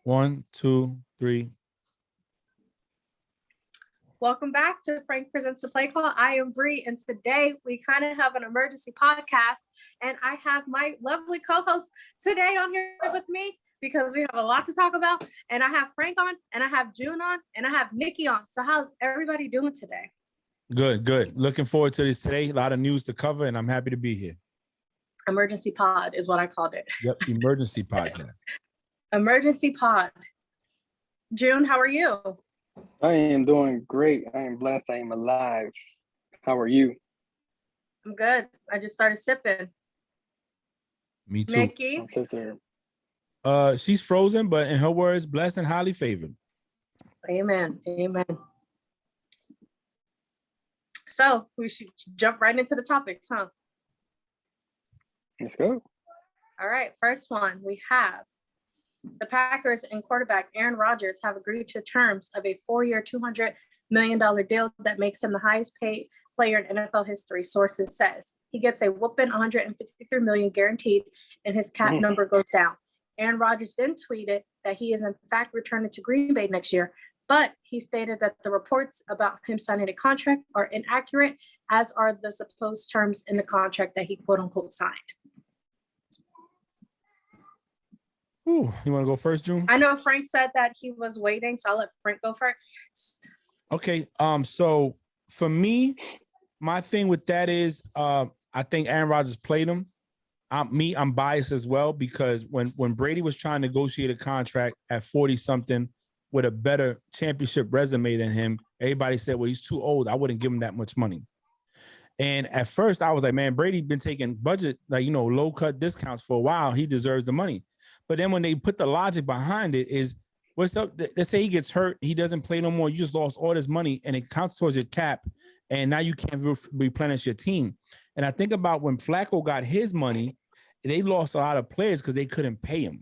One, two, three. Welcome back to Frank Presents the Play Call. I am Bree, and today we kind of have an emergency podcast, and I have my lovely co-host today on here with me because we have a lot to talk about. And I have Frank on, and I have June on, and I have Nikki on. So how's everybody doing today? Good. Looking forward to this today. A lot of news to cover, and I'm happy to be here. Emergency pod is what I called it. Yep, emergency podcast. Emergency pod. June, how are you? I am doing great. I am blessed. I am alive. How are you? I'm good. I just started sipping. Me too. Nikki? Sister. She's frozen, but in her words, blessed and highly favored. Amen. Amen. So we should jump right into the topics, huh? Let's go. All right. First one, we have the Packers and quarterback Aaron Rodgers have agreed to terms of a 4-year, $200 million deal that makes him the highest paid player in NFL history, sources says. He gets a whooping $153 million guaranteed, and his cap number goes down. Aaron Rodgers then tweeted that he is in fact returning to Green Bay next year, but he stated that the reports about him signing a contract are inaccurate, as are the supposed terms in the contract that he quote unquote signed. Ooh, you want to go first, June? I know Frank said that he was waiting, so I'll let Frank go first. Okay. So for me, my thing with that is I think Aaron Rodgers played him. I'm biased as well, because when Brady was trying to negotiate a contract at 40-something with a better championship resume than him, everybody said, well, he's too old. I wouldn't give him that much money. And at first I was like, man, Brady's been taking budget, low cut discounts for a while. He deserves the money. But then when they put the logic behind it is, what's up? Let's say he gets hurt, he doesn't play no more. You just lost all this money, and it counts towards your cap, and now you can't replenish your team. And I think about when Flacco got his money, they lost a lot of players because they couldn't pay him.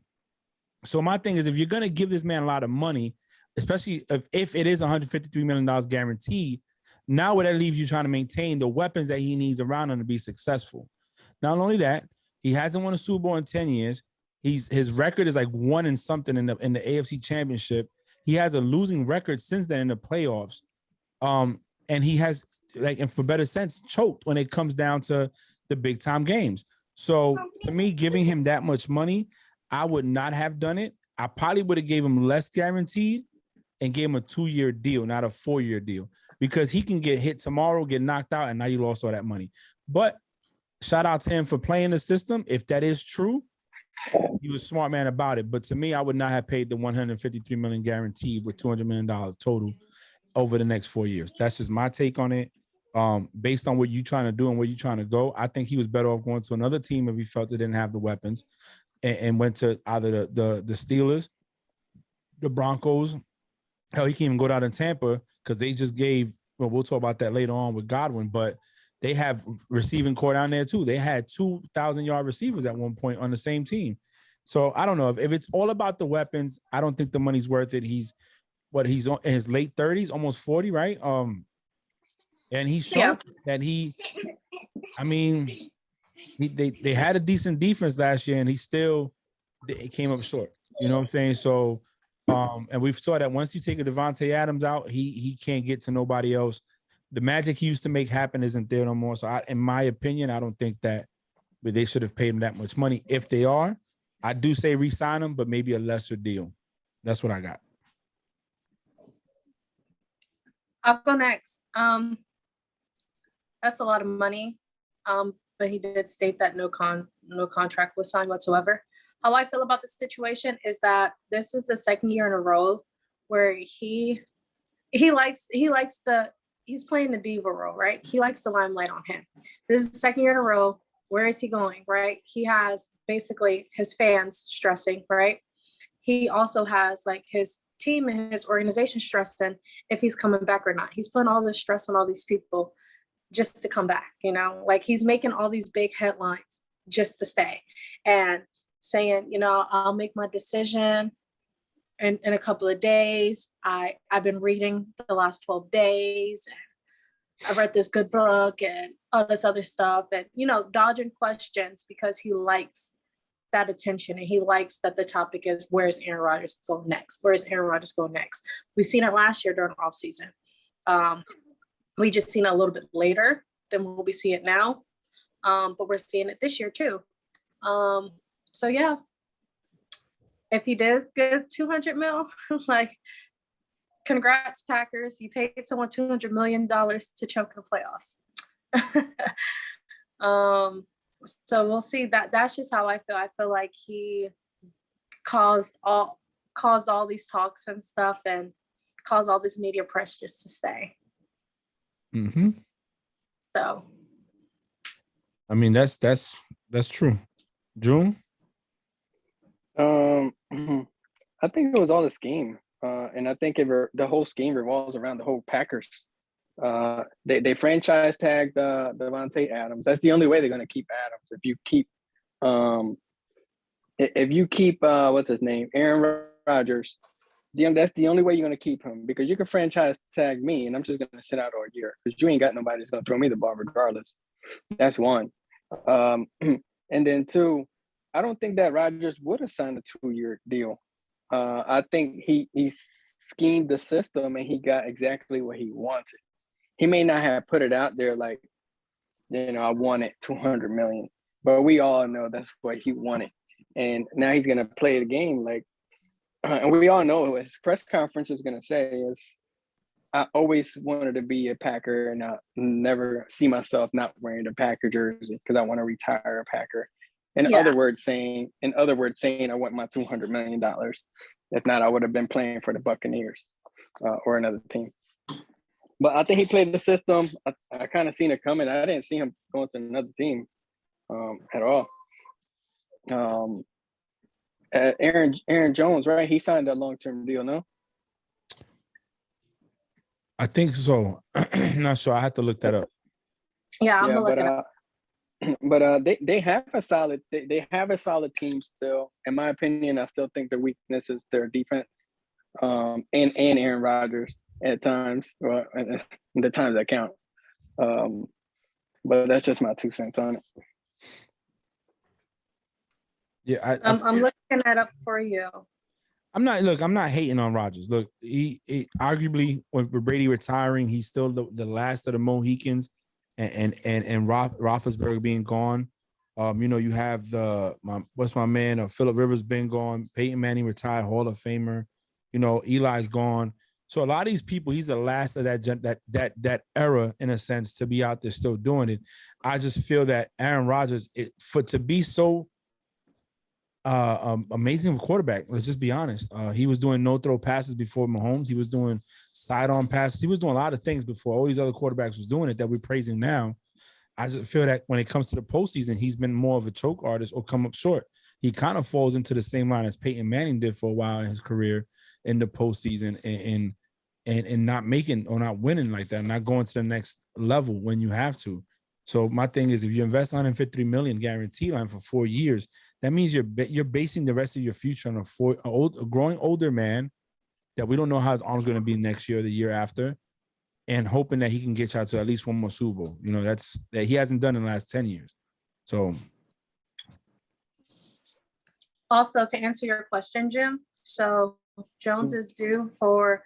So my thing is, if you're going to give this man a lot of money, especially if it is $153 million guaranteed, now what that leaves you trying to maintain the weapons that he needs around him to be successful. Not only that, he hasn't won a Super Bowl in 10 years. His record is like 1 and something in the AFC Championship. He has a losing record since then in the playoffs. And he has, and for better sense, choked when it comes down to the big time games. So to me, giving him that much money, I would not have done it. I probably would have gave him less guaranteed and gave him a 2-year deal, not a 4-year deal, because he can get hit tomorrow, get knocked out, and now you lost all that money. But shout out to him for playing the system. If that is true, he was a smart man about it. But to me, I would not have paid the $153 million guaranteed with $200 million total over the next 4 years. That's just my take on it. Based on what you're trying to do and where you're trying to go, I think he was better off going to another team if he felt they didn't have the weapons, and went to either the Steelers, the Broncos. Hell, he can even go down to Tampa, because they just gave, well, we'll talk about that later on with Godwin, but they have receiving core down there too. They had 2,000-yard receivers at one point on the same team. So I don't know if it's all about the weapons. I don't think the money's worth it. He's in his late 30s, almost 40, right? And he showed that they had a decent defense last year, and it came up short. You know what I'm saying? So, and we saw that once you take a Devontae Adams out, he can't get to nobody else. The magic he used to make happen isn't there no more. So in my opinion, I don't think that they should have paid him that much money. If they are, I do say re-sign him, but maybe a lesser deal. That's what I got. I'll go next. That's a lot of money. But he did state that no contract was signed whatsoever. How I feel about the situation is that this is the second year in a row where he's playing the diva role, right? He likes the limelight on him. This is the second year in a row. Where is he going, right? He has basically his fans stressing, right? He also has his team and his organization stressing if he's coming back or not. He's putting all this stress on all these people just to come back, he's making all these big headlines just to stay and saying, I'll make my decision in a couple of days. I've been reading the last 12 days. And I read this good book and all this other stuff, and, dodging questions because he likes that attention, and he likes that the topic is where's Aaron Rodgers going next? Where's Aaron Rodgers going next? We've seen it last year during off season. We just seen it a little bit later than we'll be seeing it now, but we're seeing it this year too. So yeah, if he did get 200 mil, like, congrats Packers, you paid someone $200 million to choke in the playoffs. So we'll see. That's just how I feel. I feel like he caused all these talks and stuff, and caused all this media press just to stay. Mm-hmm. So, I mean, that's true. June? I think it was all a scheme. And I think the whole scheme revolves around the whole Packers. They franchise tagged Davante Adams. That's the only way they're going to keep Adams. If you keep what's his name, Aaron Rodgers, that's the only way you're going to keep him, because you can franchise tag me and I'm just going to sit out all year because you ain't got nobody that's going to throw me the ball regardless. That's one. And then two, I don't think that Rodgers would have signed a 2-year deal. I think he schemed the system and he got exactly what he wanted. He may not have put it out there like, I wanted $200 million, but we all know that's what he wanted. And now he's going to play the game like, and we all know what his press conference is going to say is, I always wanted to be a Packer and I never see myself not wearing a Packer jersey because I want to retire a Packer. In other words, saying I want my $200 million. If not, I would have been playing for the Buccaneers or another team. But I think he played the system. I kind of seen it coming. I didn't see him going to another team at all. Aaron Jones, right? He signed that long-term deal, no? I think so. Not sure. I have to look that up. Yeah, I'm looking up. But they have a solid team still. In my opinion, I still think their weakness is their defense, and Aaron Rodgers at times, or the times that count. But that's just my 2 cents on it. Yeah, I'm looking that up for you. I'm not hating on Rodgers. Look, he arguably with Brady retiring, he's still the last of the Mohicans. And Roethlisberger being gone, you have my man Phillip Rivers been gone, Peyton Manning retired, Hall of Famer, Eli's gone. So a lot of these people, he's the last of that era in a sense to be out there still doing it. I just feel that Aaron Rodgers, to be so amazing of a quarterback, let's just be honest. He was doing no-throw passes before Mahomes. He was doing side-on passes. He was doing a lot of things before all these other quarterbacks was doing it that we're praising now. I just feel that when it comes to the postseason, he's been more of a choke artist or come up short. He kind of falls into the same line as Peyton Manning did for a while in his career in the postseason and not making or not winning like that, not going to the next level when you have to. So my thing is, if you invest $153 million guarantee line for 4 years, that means you're basing the rest of your future on a growing older man that we don't know how his arm's going to be next year or the year after, and hoping that he can get you out to at least one more Super Bowl. That he hasn't done in the last 10 years. So. Also, to answer your question, Jim, so Jones is due for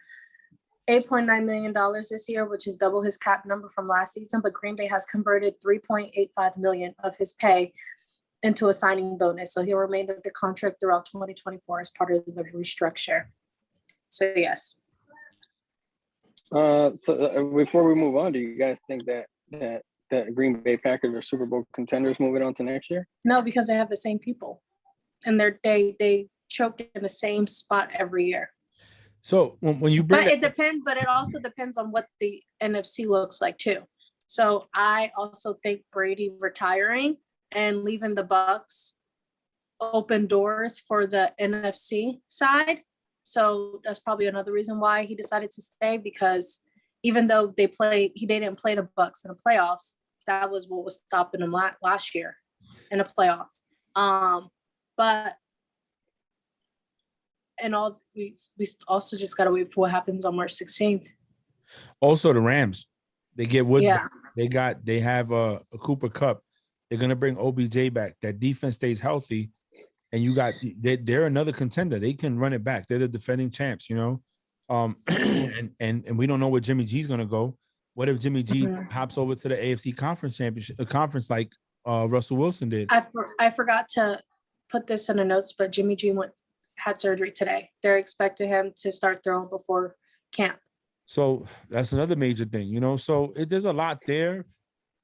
$8.9 million this year, which is double his cap number from last season, but Green Bay has converted $3.85 million of his pay into a signing bonus. So he'll remain under contract throughout 2024 as part of the restructure. So yes. So before we move on, do you guys think that Green Bay Packers are Super Bowl contenders moving on to next year? No, because they have the same people, and they choked in the same spot every year. So when you bring, but it depends. But it also depends on what the NFC looks like too. So I also think Brady retiring and leaving the Bucs open doors for the NFC side. So that's probably another reason why he decided to stay, because even though they didn't play the Bucs in the playoffs, that was what was stopping them last year in the playoffs. But we also just gotta wait for what happens on March 16th. Also, the Rams, they get Woods. Yeah. Back. They have a Cooper Kupp. They're gonna bring OBJ back. That defense stays healthy. and you got they're another contender. They can run it back. They're the defending champs, you know. And we don't know where Jimmy G's gonna go. What if Jimmy G hops over to the AFC Conference Championship conference like Russell Wilson did? I forgot to put this in the notes, but Jimmy G had surgery today. They're expecting him to start throwing before camp. So that's another major thing, you know. So there's a lot there.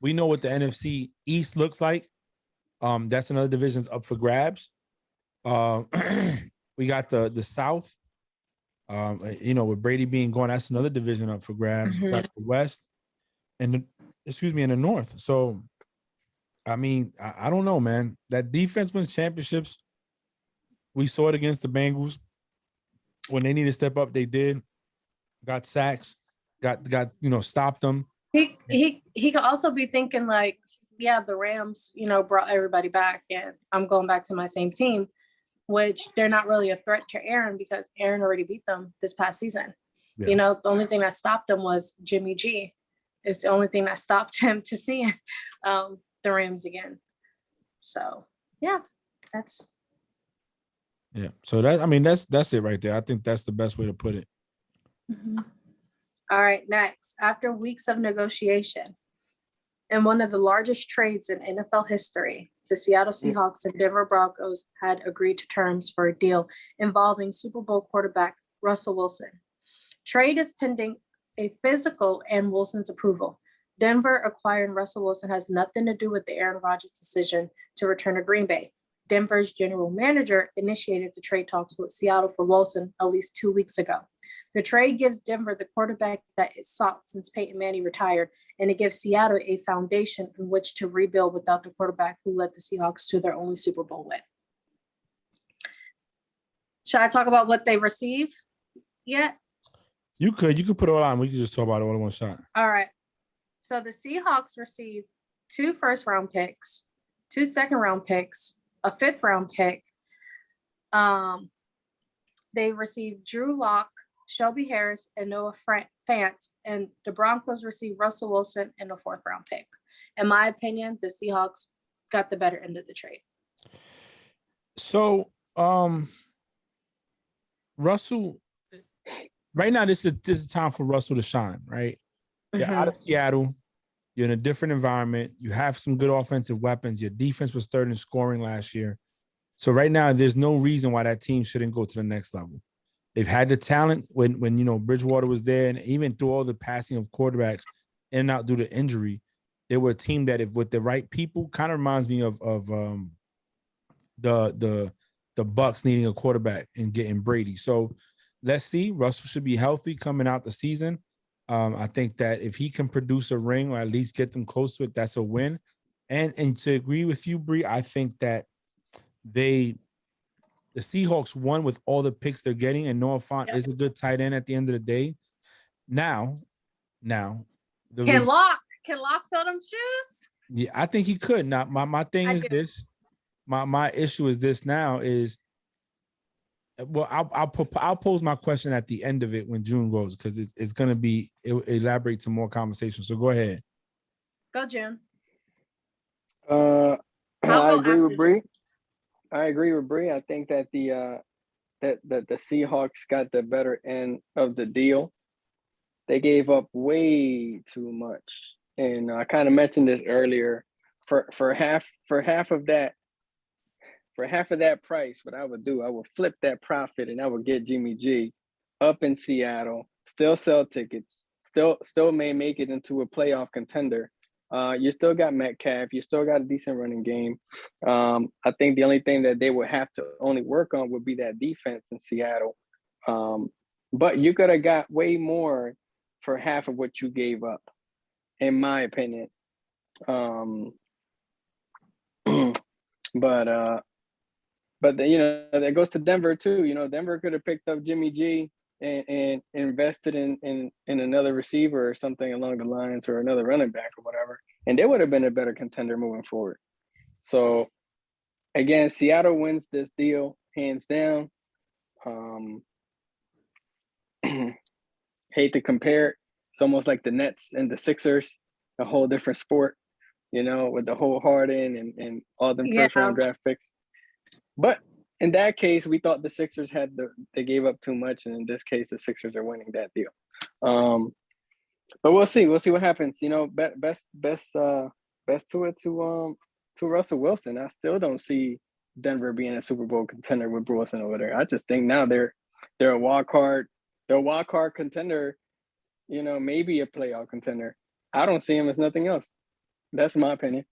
We know what the NFC East looks like. That's another division's up for grabs. We got the South. You know, with Brady being gone, that's another division up for grabs. We got the West and in the North. So, I mean, I don't know, man. That defense wins championships. We saw it against the Bengals. When they needed to step up, they did. Got sacks, got stopped them. He could also be thinking like, yeah, the Rams, brought everybody back, and I'm going back to my same team, which they're not really a threat to Aaron because Aaron already beat them this past season. Yeah. The only thing that stopped them was Jimmy G. It's the only thing that stopped him to see the Rams again. So yeah, that's. Yeah. So that's it right there. I think that's the best way to put it. Mm-hmm. All right, next. After weeks of negotiation and one of the largest trades in NFL history, the Seattle Seahawks and Denver Broncos had agreed to terms for a deal involving Super Bowl quarterback Russell Wilson. Trade is pending a physical and Wilson's approval. Denver acquiring Russell Wilson has nothing to do with the Aaron Rodgers decision to return to Green Bay. Denver's general manager initiated the trade talks with Seattle for Wilson at least 2 weeks ago. The trade gives Denver the quarterback that it sought since Peyton Manning retired, and it gives Seattle a foundation in which to rebuild without the quarterback who led the Seahawks to their only Super Bowl win. Should I talk about what they receive yet? You could put it all on. We could just talk about it all in one shot. All right. So the Seahawks receive 2 first-round picks, 2 second-round picks, a 5th-round pick. They received Drew Lock, Shelby Harris, and Noah Fant, and the Broncos received Russell Wilson and a 4th-round pick. In my opinion, the Seahawks got the better end of the trade. So, Russell, right now, this is time for Russell to shine, right? You're out of Seattle. You're in a different environment. You have some good offensive weapons. Your defense was 3rd in scoring last year. So right now, there's no reason why that team shouldn't go to the next level. They've had the talent when Bridgewater was there, and even through all the passing of quarterbacks in and out due to injury, they were a team that, if with the right people, kind of reminds me of the Bucks needing a quarterback and getting Brady. So let's see. Russell should be healthy coming out the season. I think that if he can produce a ring or at least get them close to it, that's a win. And to agree with you, Bree, I think that the Seahawks won with all the picks they're getting, and Noah Fant is a good tight end at the end of the day. Now, can Locke fill them shoes? Yeah, I think he could. Now, my thing is this. My issue is this. Now is, well, I'll pose my question at the end of it when June goes, because it's going to be elaborate some more conversation. So go ahead. Go, June. I agree with Bree. I think that the Seahawks got the better end of the deal. They gave up way too much, and I kind of mentioned this earlier. For half of that price, what I would do, I would flip that profit, and I would get Jimmy G up in Seattle, still sell tickets, still may make it into a playoff contender. You still got Metcalf. You still got a decent running game. I think the only thing that they would have to only work on would be that defense in Seattle. But you could have got way more for half of what you gave up, in my opinion. But that goes to Denver too. Denver could have picked up Jimmy G and invested in another receiver or something along the lines, or another running back or whatever, and they would have been a better contender moving forward. So again, Seattle wins this deal hands down. Hate to compare it. It's almost like the Nets and the Sixers, a whole different sport, with the whole Harden and all them first round draft picks. But in that case, we thought the Sixers they gave up too much, and in this case, the Sixers are winning that deal. But we'll see. We'll see what happens. You know, best to it to Russell Wilson. I still don't see Denver being a Super Bowl contender with Wilson over there. I just think now they're a wild card. They're a wild card contender. You know, maybe a playoff contender. I don't see him as nothing else. That's my opinion.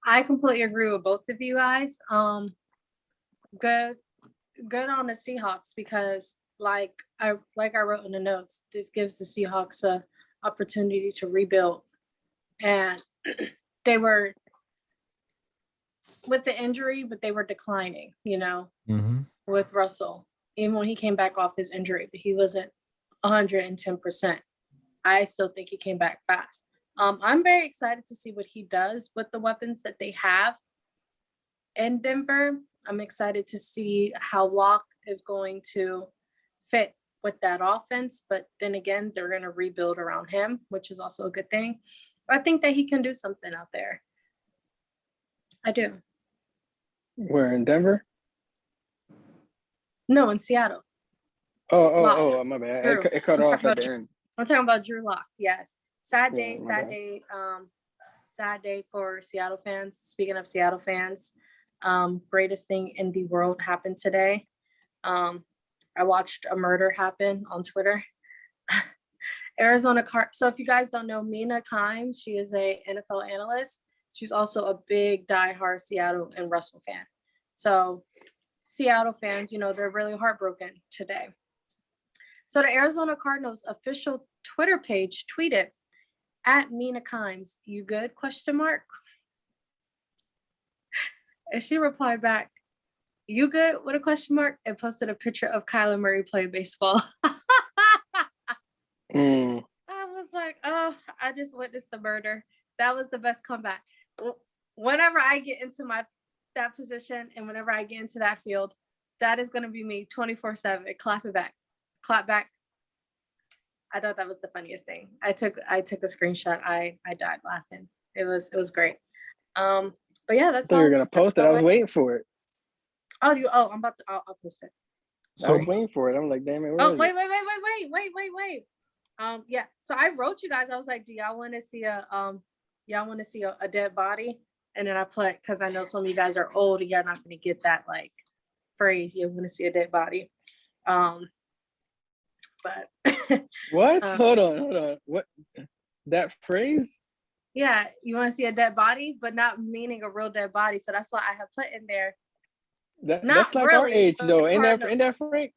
I completely agree with both of you guys. Good on the Seahawks because like I wrote in the notes, this gives the Seahawks a opportunity to rebuild. And they were with the injury, but they were declining, you know, with Russell. Even when he came back off his injury, but he wasn't 110%. I still think he came back fast. I'm very excited to see what he does with the weapons that they have in Denver. I'm excited to see how Locke is going to fit with that offense. But then again, they're going to rebuild around him, which is also a good thing. I think that he can do something out there. I do. We're in Denver? No, in Seattle. Oh, my bad. It cut off at the end. I'm talking about Drew Lock. Yes. Sad day for Seattle fans. Speaking of Seattle fans, greatest thing in the world happened today. I watched a murder happen on Twitter. So if you guys don't know Mina Kimes, she is a NFL analyst. She's also a big diehard Seattle and Russell fan. So Seattle fans, you know, they're really heartbroken today. So the Arizona Cardinals official Twitter page tweeted, "At Mina Kimes, you good? ? And she replied back, "You good?" with a question mark, and posted a picture of Kyler Murray playing baseball. I was like, oh, I just witnessed the murder. That was the best comeback. Whenever I get into that position and whenever I get into that field, that is going to be me 24/7. Clap backs. I thought that was the funniest thing. I took a screenshot. I died laughing. It was great. But yeah, that's all. You're gonna post it. I was waiting for it. I'll post it. So I was waiting for it. I'm like, damn it. Wait. Yeah. So I wrote you guys. I was like, do y'all want to see a dead body? And then I put, because I know some of you guys are old and you're not going to get that like phrase. You want to see a dead body. But what? Hold on. What? That phrase? Yeah, you want to see a dead body, but not meaning a real dead body. So that's why I have put in there. That's like really, our age, though. In that phrase.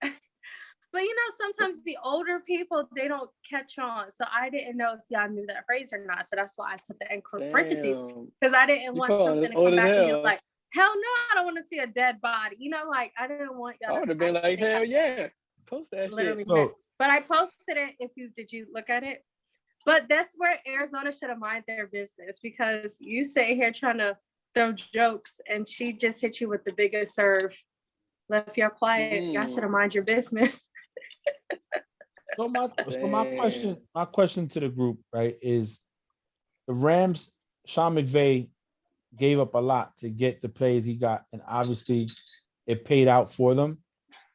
But you know, sometimes the older people, they don't catch on. So I didn't know if y'all knew that phrase or not. So that's why I put the in parentheses, because I didn't want something to come back and you're like, hell no, I don't want to see a dead body. You know, like I didn't want y'all. I would have been like, hell yeah, post that shit. But I posted it. Did you look at it? But that's where Arizona should have mind their business, because you sit here trying to throw jokes and she just hit you with the biggest serve. Left y'all quiet. Y'all should have mind your business. So my question to the group, right, is the Rams, Sean McVay gave up a lot to get the plays he got, and obviously it paid out for them.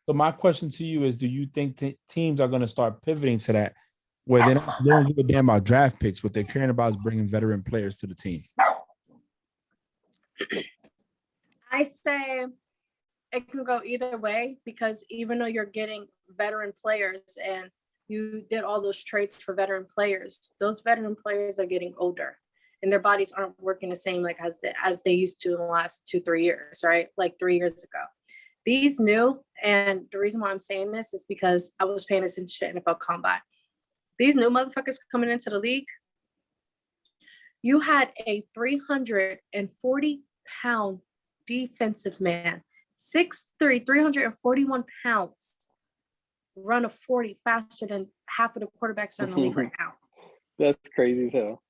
So my question to you is, do you think teams are going to start pivoting to that, where they don't give a damn about draft picks? What they're caring about is bringing veteran players to the team? I say it can go either way, because even though you're getting veteran players and you did all those trades for veteran players, those veteran players are getting older and their bodies aren't working the same like as they used to in the last 2-3 years, right? Like 3 years ago. These new, and the reason why I'm saying this is because I was paying attention to NFL Combine. These new motherfuckers coming into the league, you had a 340-pound defensive man, 6'3", 341 pounds, run a 40 faster than half of the quarterbacks in the league right now. That's crazy as hell.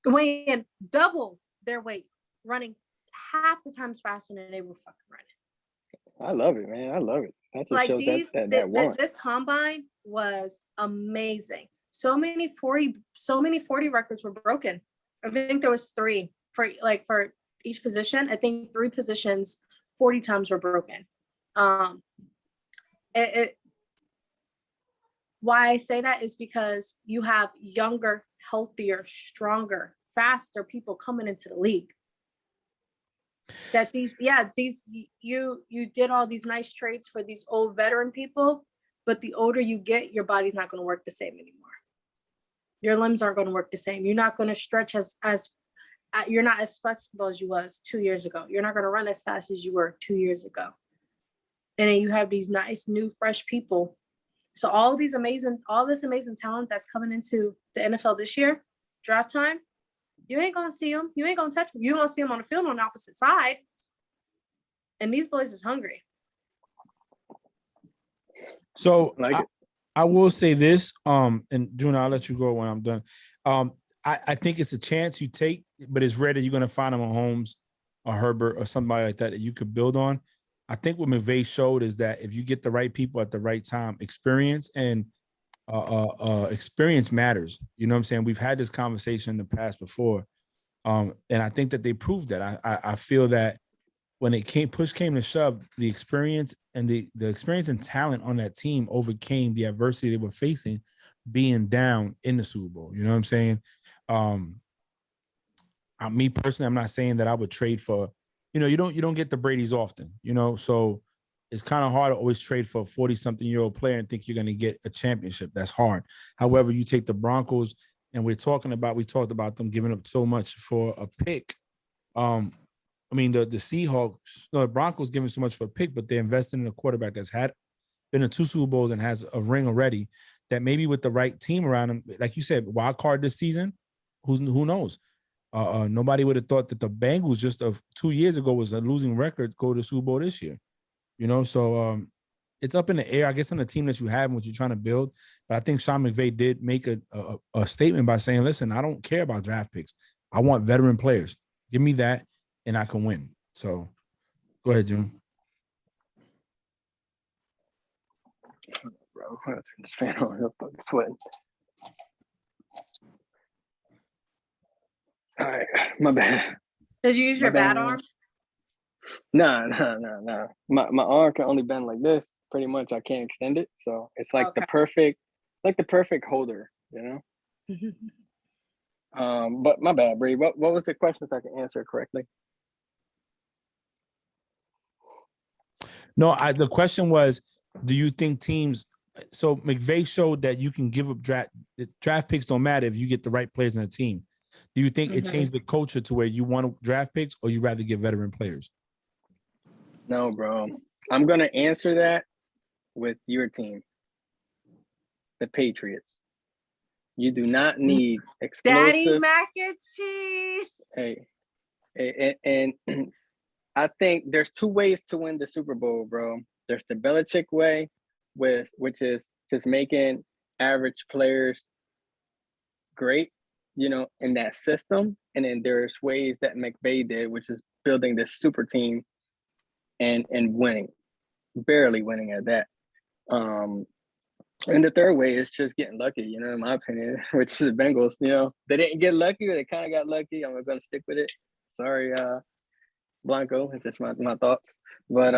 Weighing double their weight, running half the times faster than they were fucking running. I love it, man. I love it. That just like shows this combine was amazing. So many 40 records were broken. I think there was 3. for each position, I think 3 positions, 40 times were broken. Why I say that is because you have younger, healthier, stronger, faster people coming into the league. That you did all these nice trades for these old veteran people, but the older you get, your body's not going to work the same anymore. Your limbs aren't going to work the same. You're not going to stretch as you're not as flexible as you was 2 years ago. You're not going to run as fast as you were 2 years ago. And then you have these nice, new, fresh people. So all this amazing talent that's coming into the NFL this year, draft time, you ain't going to see them. You ain't going to touch them. You going to see them on the field on the opposite side. And these boys is hungry. So I will say this, and June, I'll let you go when I'm done. I think it's a chance you take, but it's rare that you're going to find a Mahomes or Herbert or somebody like that you could build on. I think what McVay showed is that if you get the right people at the right time, experience matters. You know what I'm saying? We've had this conversation in the past before. And I think that they proved that. I feel that when push came to shove, the experience and the experience and talent on that team overcame the adversity they were facing being down in the Super Bowl. You know what I'm saying? Me personally, I'm not saying that I would trade for, you don't get the Brady's often, so it's kind of hard to always trade for a 40-something-year-old player and think you're going to get a championship. That's hard. However, you take the Broncos, and we talked about them giving up so much for a pick. The Seahawks, the Broncos giving so much for a pick, but they're investing in a quarterback that's been in 2 Super Bowls and has a ring already, that maybe with the right team around him, like you said, wild card this season, who knows? Nobody would have thought that the Bengals just 2 years ago was a losing record, go to the Super Bowl this year. So it's up in the air, I guess, on the team that you have and what you're trying to build. But I think Sean McVay did make a statement by saying, listen, I don't care about draft picks. I want veteran players. Give me that, and I can win. So go ahead, June. Bro, I'm turn this fan on. I'm fucking sweating. All right, my bad. Did you use your bad arm? No. My arm can only bend like this. Pretty much, I can't extend it. So it's like the perfect holder, But my bad, Bree. What was the question so I can answer it correctly? No, the question was, do you think teams? So McVay showed that you can give up draft picks don't matter if you get the right players in a team. Do you think it changed the culture to where you want draft picks, or you rather get veteran players? No, bro. I'm gonna answer that with your team, the Patriots. You do not need explosive. Daddy mac and cheese. Hey, and I think there's 2 ways to win the Super Bowl, bro. There's the Belichick way, which is just making average players great, in that system. And then there's ways that McVay did, which is building this super team and winning, barely winning at that. And the third way is just getting lucky, in my opinion, which is the Bengals. They didn't get lucky, or they kind of got lucky. I'm going to stick with it. Sorry, Blanco. It's just my thoughts. But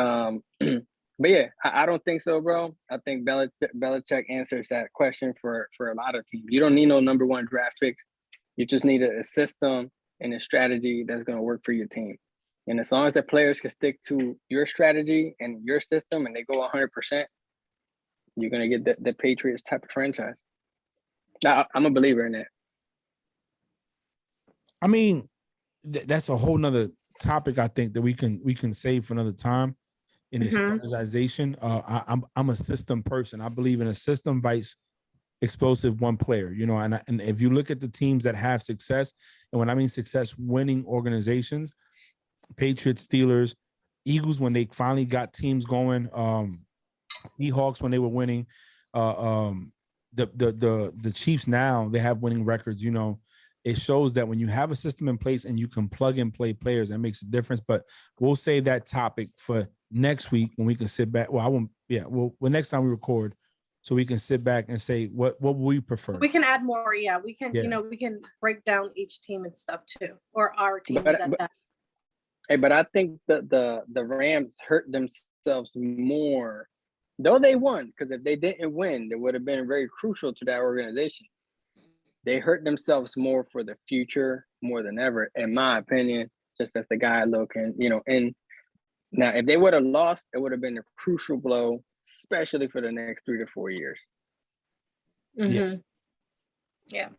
yeah, I don't think so, bro. I think Belichick answers that question for a lot of teams. You don't need no number 1 draft picks. You just need a system and a strategy that's going to work for your team. And as long as the players can stick to your strategy and your system and they go 100%, you're going to get the Patriots type of franchise. I'm a believer in that. I mean, that's a whole nother topic, I think, that we can save for another time in this strategization. I'm a system person. I believe in a system vice explosive one player, and if you look at the teams that have success, and when I mean success, winning organizations, Patriots, Steelers, Eagles, when they finally got teams going, Seahawks when they were winning, the Chiefs now, they have winning records. It shows that when you have a system in place and you can plug and play players, that makes a difference. But we'll save that topic for next week when we can sit back. Well, I won't. Yeah. Well, next time we record, so we can sit back and say what we prefer. We can add more. Yeah, we can. Yeah. You know, we can break down each team and stuff too, or our teams But- at but- that. Hey, but I think the Rams hurt themselves more, though they won. Because if they didn't win, it would have been very crucial to that organization. They hurt themselves more for the future more than ever, in my opinion. Just as the guy looking, and now if they would have lost, it would have been a crucial blow, especially for the next 3 to 4 years. Mhm. Yeah.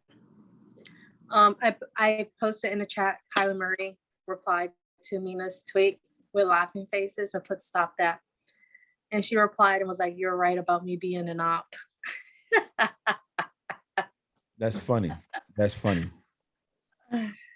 I posted in the chat. Kyler Murray replied to Mina's tweet with laughing faces and put stop that. And she replied and was like, "You're right about me being an op." That's funny. That's funny.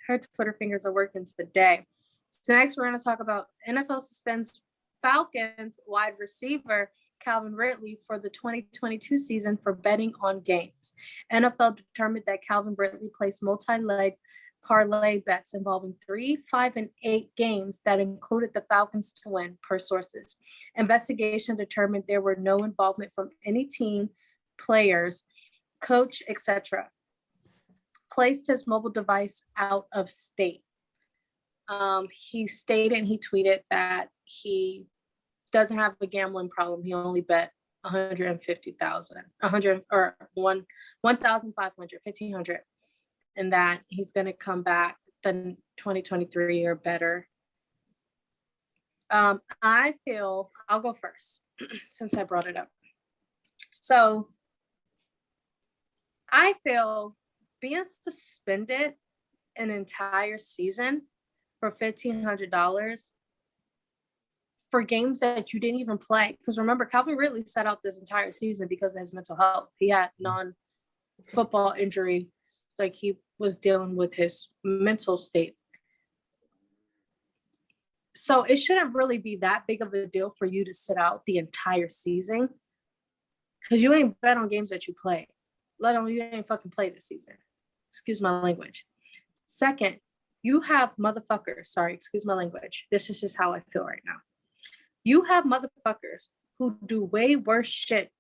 Her Twitter fingers are working today. So next we're going to talk about NFL suspends Falcons wide receiver Calvin Ridley for the 2022 season for betting on games. NFL determined that Calvin Ridley placed multi-leg parlay bets involving 3, 5, and 8 games that included the Falcons to win, per sources. Investigation determined there were no involvement from any team, players, coach, etc. Placed his mobile device out of state. He stated and he tweeted that he doesn't have a gambling problem. He only bet 150,000, 100 or 1,500, 1,500, and that he's going to come back in 2023 or better. I feel I'll go first since I brought it up. So I feel being suspended an entire season for $1,500 for games that you didn't even play. Because remember, Calvin Ridley sat out this entire season because of his mental health. He had non-football injury, like he was dealing with his mental state. So it shouldn't really be that big of a deal for you to sit out the entire season because you ain't bet on games that you play, let alone you ain't fucking play this season. Excuse my language. Second, you have motherfuckers, sorry, excuse my language. This is just how I feel right now. You have motherfuckers who do way worse shit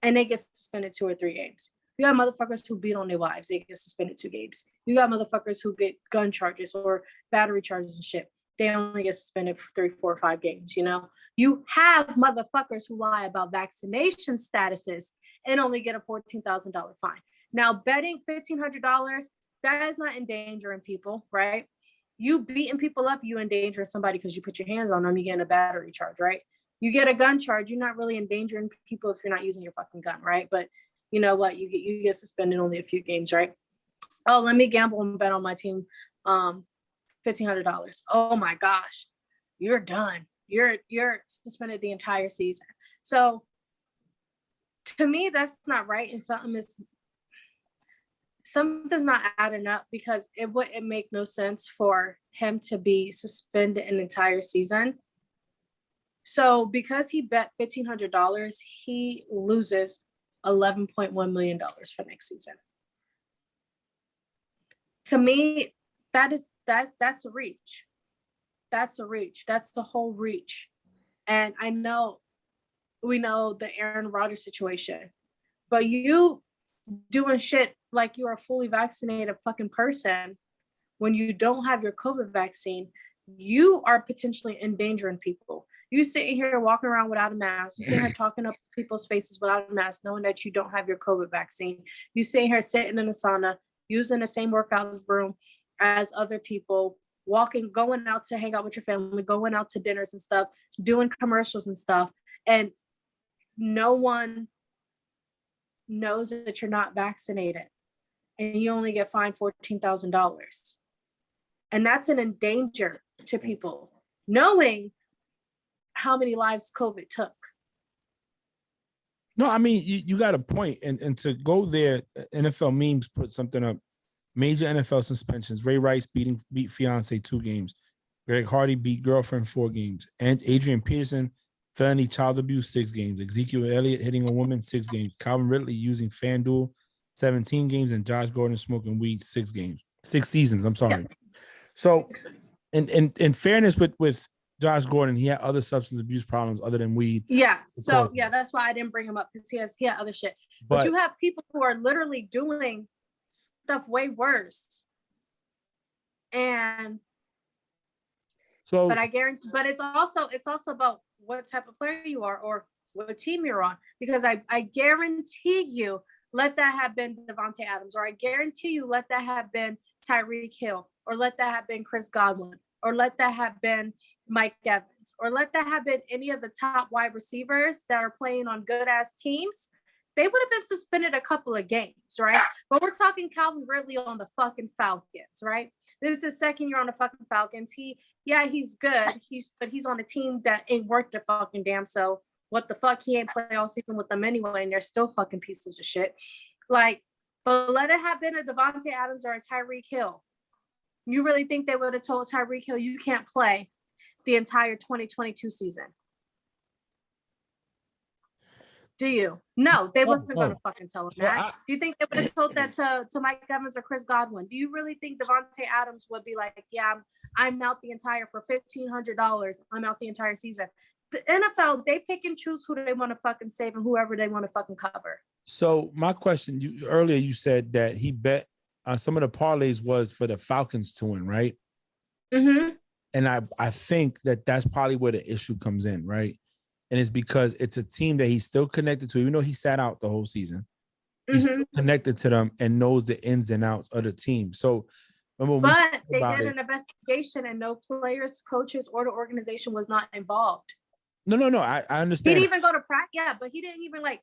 and they get suspended 2 or 3 games. You got motherfuckers who beat on their wives, they get suspended 2 games. You got motherfuckers who get gun charges or battery charges and shit. They only get suspended for 3, 4, or 5 games, you know? You have motherfuckers who lie about vaccination statuses and only get a $14,000 fine. Now, betting $1,500, that is not endangering people, right? You beating people up, you endangering somebody because you put your hands on them, you get a battery charge, right? You get a gun charge, you're not really endangering people if you're not using your fucking gun, right? But you know what? You get suspended only a few games, right? Oh, let me gamble and bet on my team. $1,500. Oh my gosh, you're done. You're suspended the entire season. So to me, that's not right, and something's not adding up because it wouldn't make no sense for him to be suspended an entire season. So because he bet $1,500, he loses $11.1 million for next season. To me, that's a reach. That's a reach. That's the whole reach. And we know the Aaron Rodgers situation, but you doing shit like you're a fully vaccinated fucking person when you don't have your COVID vaccine, you are potentially endangering people. You sitting here walking around without a mask. You sitting here talking up people's faces without a mask, knowing that you don't have your COVID vaccine. You sitting here sitting in a sauna, using the same workout room as other people, going out to hang out with your family, going out to dinners and stuff, doing commercials and stuff. And no one knows that you're not vaccinated. And you only get fined $14,000. And that's an endanger to people, knowing how many lives COVID took. No, I mean, you got a point. And to go there, NFL memes put something up. Major NFL suspensions. Ray Rice beat fiance 2 games. Greg Hardy beat girlfriend 4 games. And Adrian Peterson, felony child abuse 6 games. Ezekiel Elliott hitting a woman 6 games. Calvin Ridley using FanDuel 17 games. And Josh Gordon smoking weed 6 seasons. I'm sorry. Yeah. So in fairness with Josh Gordon, he had other substance abuse problems other than weed. Yeah. So Cool. yeah, that's why I didn't bring him up because he had other shit. But you have people who are literally doing stuff way worse. And so, but I guarantee, but it's also about what type of player you are or what team you're on. Because I guarantee you, let that have been Davante Adams, or I guarantee you, let that have been Tyreek Hill, or let that have been Chris Godwin, or let that have been Mike Evans, or let that have been any of the top wide receivers that are playing on good ass teams. They would have been suspended a couple of games, right? But we're talking Calvin Ridley on the fucking Falcons, right? This is his second year on the fucking Falcons. He's good. But he's on a team that ain't worth a fucking damn. So what the fuck? He ain't play all season with them anyway, and they're still fucking pieces of shit. Like, but let it have been a Davante Adams or a Tyreek Hill. You really think they would have told Tyreek Hill you can't play the entire 2022 season? Do you? No, they wasn't going to fucking tell him that. Do you think they would have told that to Mike Evans or Chris Godwin? Do you really think Davante Adams would be like, yeah, I'm out the entire for $1,500. I'm out the entire season. The NFL, they pick and choose who they want to fucking save and whoever they want to fucking cover. So my question, earlier you said that he bet some of the parlays was for the Falcons to win, right? Mm-hmm. And I think that's probably where the issue comes in, right? And it's because it's a team that he's still connected to, even though he sat out the whole season. He's still connected to them and knows the ins and outs of the team. So, but they did an investigation, and no players, coaches, or the organization was not involved. No. I understand. He didn't even go to practice. Yeah, but he didn't even it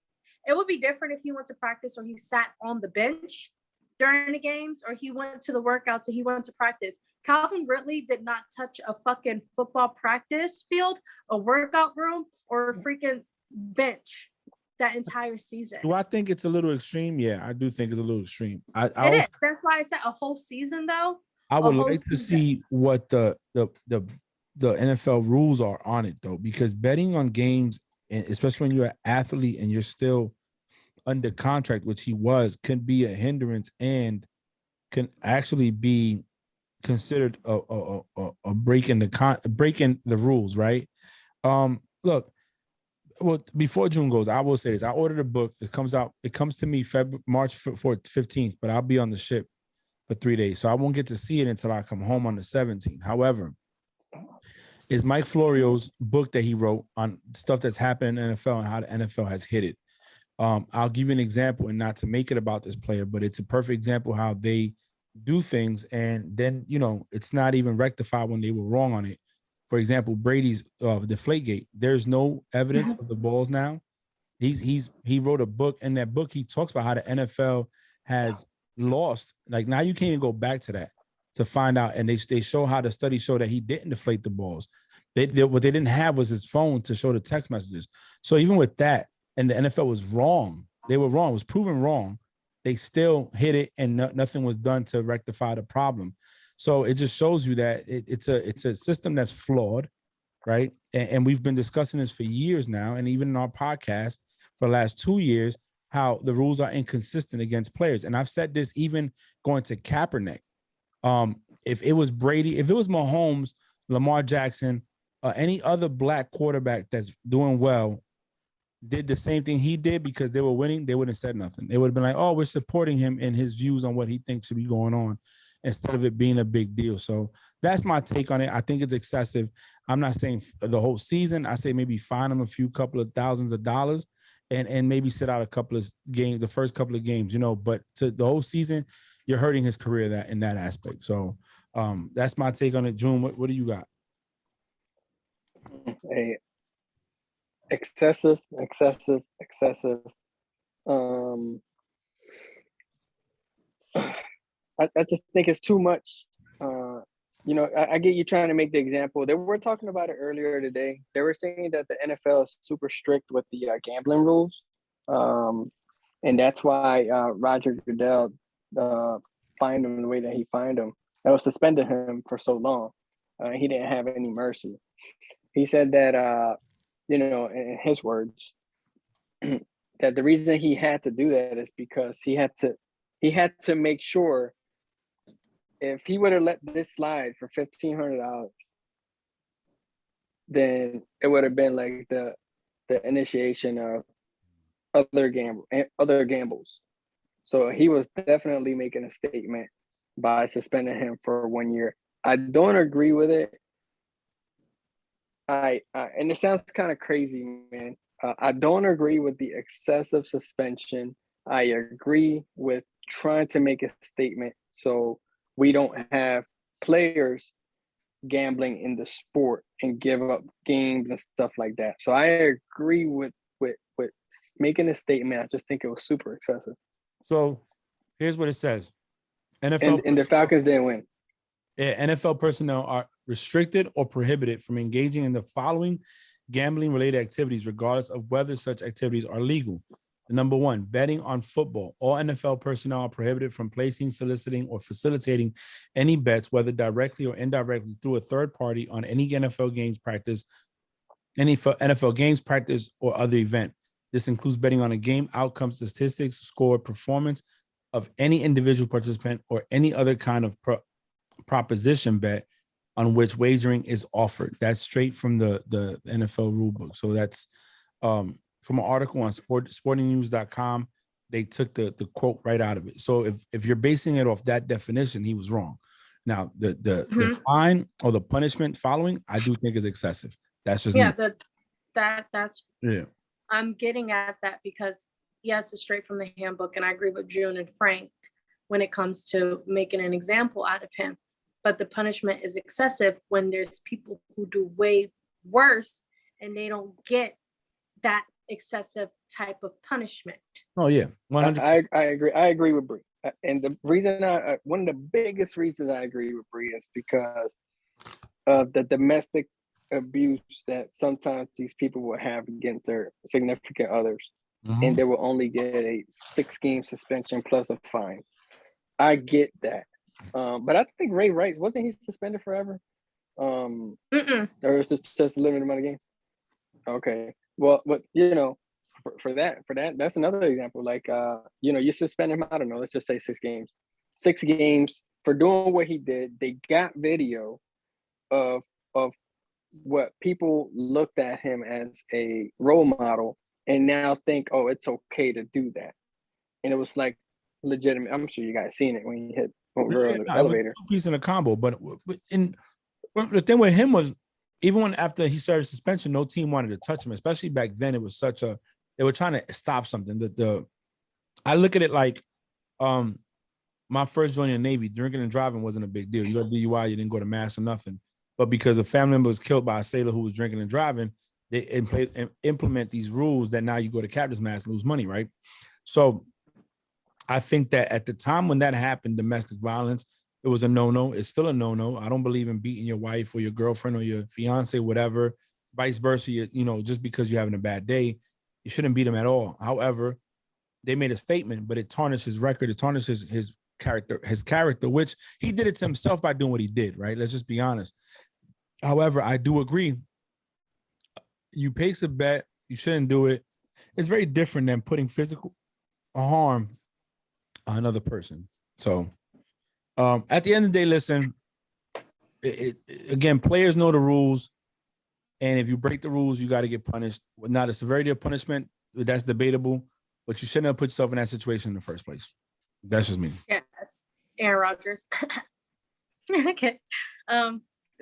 would be different if he went to practice or he sat on the bench during the games or he went to the workouts and he went to practice. Calvin Ridley did not touch a fucking football practice field, a workout room, or a freaking bench that entire season. Do I think it's a little extreme? Yeah, I do think it's a little extreme. It is. That's why I said a whole season, though. I would like to see what the NFL rules are on it, though, because betting on games, especially when you're an athlete and you're still under contract, which he was, can be a hindrance and can actually be considered a breaking the rules, right? Look, well, before June goes, I will say this: I ordered a book. It comes to me March 15th, but I'll be on the ship for 3 days, so I won't get to see it until I come home on the 17th. However, is Mike Florio's book that he wrote on stuff that's happened in the NFL and how the NFL has hit it. I'll give you an example, and not to make it about this player, but it's a perfect example how they do things, and then it's not even rectified when they were wrong on it. For example, Brady's Deflategate. There's no evidence of the balls now. He wrote a book, and that book he talks about how the NFL has lost. Like now you can't even go back to that to find out, and they show how the study showed that he didn't deflate the balls. What they didn't have was his phone to show the text messages. So even with that, and the NFL was wrong. They were wrong. It was proven wrong. They still hit it, and nothing was done to rectify the problem. So it just shows you that it's a system that's flawed, right? And we've been discussing this for years now, and even in our podcast for the last 2 years, how the rules are inconsistent against players. And I've said this even going to Kaepernick. If it was Brady, if it was Mahomes, Lamar Jackson, any other black quarterback that's doing well, did the same thing he did because they were winning, they wouldn't have said nothing. They would have been like, oh, we're supporting him in his views on what he thinks should be going on, instead of it being a big deal. So that's my take on it. I think it's excessive. I'm not saying the whole season. I say maybe fine him a couple of thousands of dollars and maybe sit out a couple of games, the first couple of games, but to the whole season, you're hurting his career in that aspect. So that's my take on it. June, what do you got? Excessive. I just think it's too much. I get you trying to make the example. They were talking about it earlier today. They were saying that the NFL is super strict with the gambling rules. And that's why Roger Goodell fined him the way that he fined him. That was suspended him for so long. He didn't have any mercy. He said that, in his words, that the reason he had to do that is because he had to make sure if he would have let this slide for $1,500, then it would have been like the initiation of other gambles. So he was definitely making a statement by suspending him for 1 year. I don't agree with it. And it sounds kind of crazy, man. I don't agree with the excessive suspension. I agree with trying to make a statement so we don't have players gambling in the sport and give up games and stuff like that. So I agree with making a statement. I just think it was super excessive. So here's what it says. NFL And the Falcons didn't win. Yeah, NFL personnel are restricted or prohibited from engaging in the following gambling-related activities, regardless of whether such activities are legal. Number one, betting on football. All NFL personnel are prohibited from placing, soliciting, or facilitating any bets, whether directly or indirectly through a third party on any NFL games practice, or other event. This includes betting on a game outcome, statistics, score, performance of any individual participant, or any other kind of proposition bet on which wagering is offered. That's straight from the NFL rulebook. So that's from an article on sportingnews.com. They took the quote right out of it. So if you're basing it off that definition, he was wrong. Now the fine or the punishment following, I do think is excessive. That's just yeah. me. That's Yeah. I'm getting at that because yes, it's straight from the handbook, and I agree with June and Frank when it comes to making an example out of him. But the punishment is excessive when there's people who do way worse and they don't get that excessive type of punishment. Oh yeah, 100%. I agree. I agree with Bree. And the reason one of the biggest reasons I agree with Bree is because of the domestic abuse that sometimes these people will have against their significant others, and they will only get a 6-game suspension plus a fine. I get that. But I think Ray Rice, wasn't he suspended forever? Or is this just a limited amount of games? Okay. Well, but for that, that's another example. Like you suspend him, I don't know, let's just say 6 games. 6 games for doing what he did. They got video of what people looked at him as a role model and now think, oh, it's okay to do that. And it was like legitimate. I'm sure you guys seen it when you hit over on the elevator. Piece in a combo, but the thing with him was, even when after he started suspension, no team wanted to touch him. Especially back then, it was they were trying to stop something. I look at it like, my first joining the Navy, drinking and driving wasn't a big deal. You got a DUI, you didn't go to mass or nothing. But because a family member was killed by a sailor who was drinking and driving, they implement these rules that now you go to captain's mast and lose money, right? So I think that at the time when that happened, domestic violence, it was a no-no. It's still a no-no. I don't believe in beating your wife or your girlfriend or your fiance, whatever, vice versa. Just because you're having a bad day, you shouldn't beat him at all. However, they made a statement, but it tarnished his record. It tarnished his character, which he did it to himself by doing what he did, right? Let's just be honest. However, I do agree. You place a bet, you shouldn't do it. It's very different than putting physical harm on another person. So at the end of the day, listen, again, players know the rules. And if you break the rules, you got to get punished. Now, the severity of punishment, that's debatable, but you shouldn't have put yourself in that situation in the first place. That's just me. Yes, Aaron Rodgers. Okay.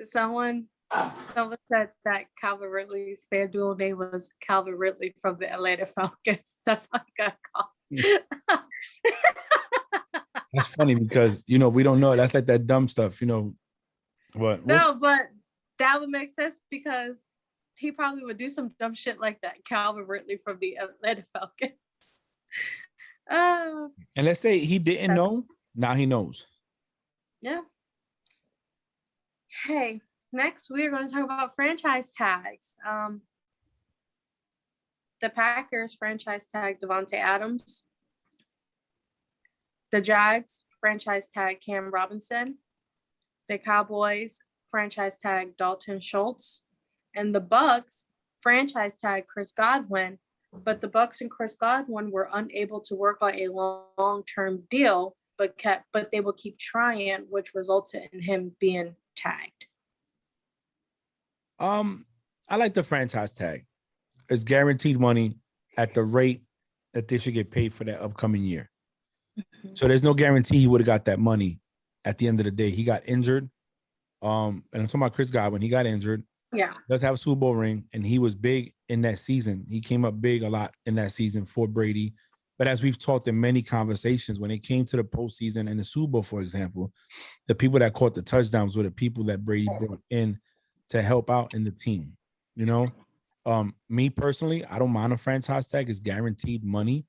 Someone said that Calvin Ridley's FanDuel name was Calvin Ridley from the Atlanta Falcons. That's how I got called. That's funny because we don't know. That's like that dumb stuff, But that would make sense because he probably would do some dumb shit like that. Calvin Ridley from the Atlanta Falcons. And let's say he didn't know. Now he knows. Yeah. Okay. Next, we are going to talk about franchise tags. The Packers franchise tag Devontae Adams. The Jags franchise tag Cam Robinson. The Cowboys franchise tag Dalton Schultz. And the Bucs franchise tag Chris Godwin. But the Bucs and Chris Godwin were unable to work out a long-term deal, but they will keep trying, which resulted in him being tagged. I like the franchise tag. It's guaranteed money at the rate that they should get paid for that upcoming year. So there's no guarantee he would have got that money at the end of the day. He got injured. And I'm talking about Chris Godwin. He got injured. Yeah. Does have a Super Bowl ring, and he was big in that season. He came up big a lot in that season for Brady. But as we've talked in many conversations, when it came to the postseason and the Super Bowl, for example, the people that caught the touchdowns were the people that Brady brought in to help out in the team. You know, me personally, I don't mind a franchise tag. It's guaranteed money,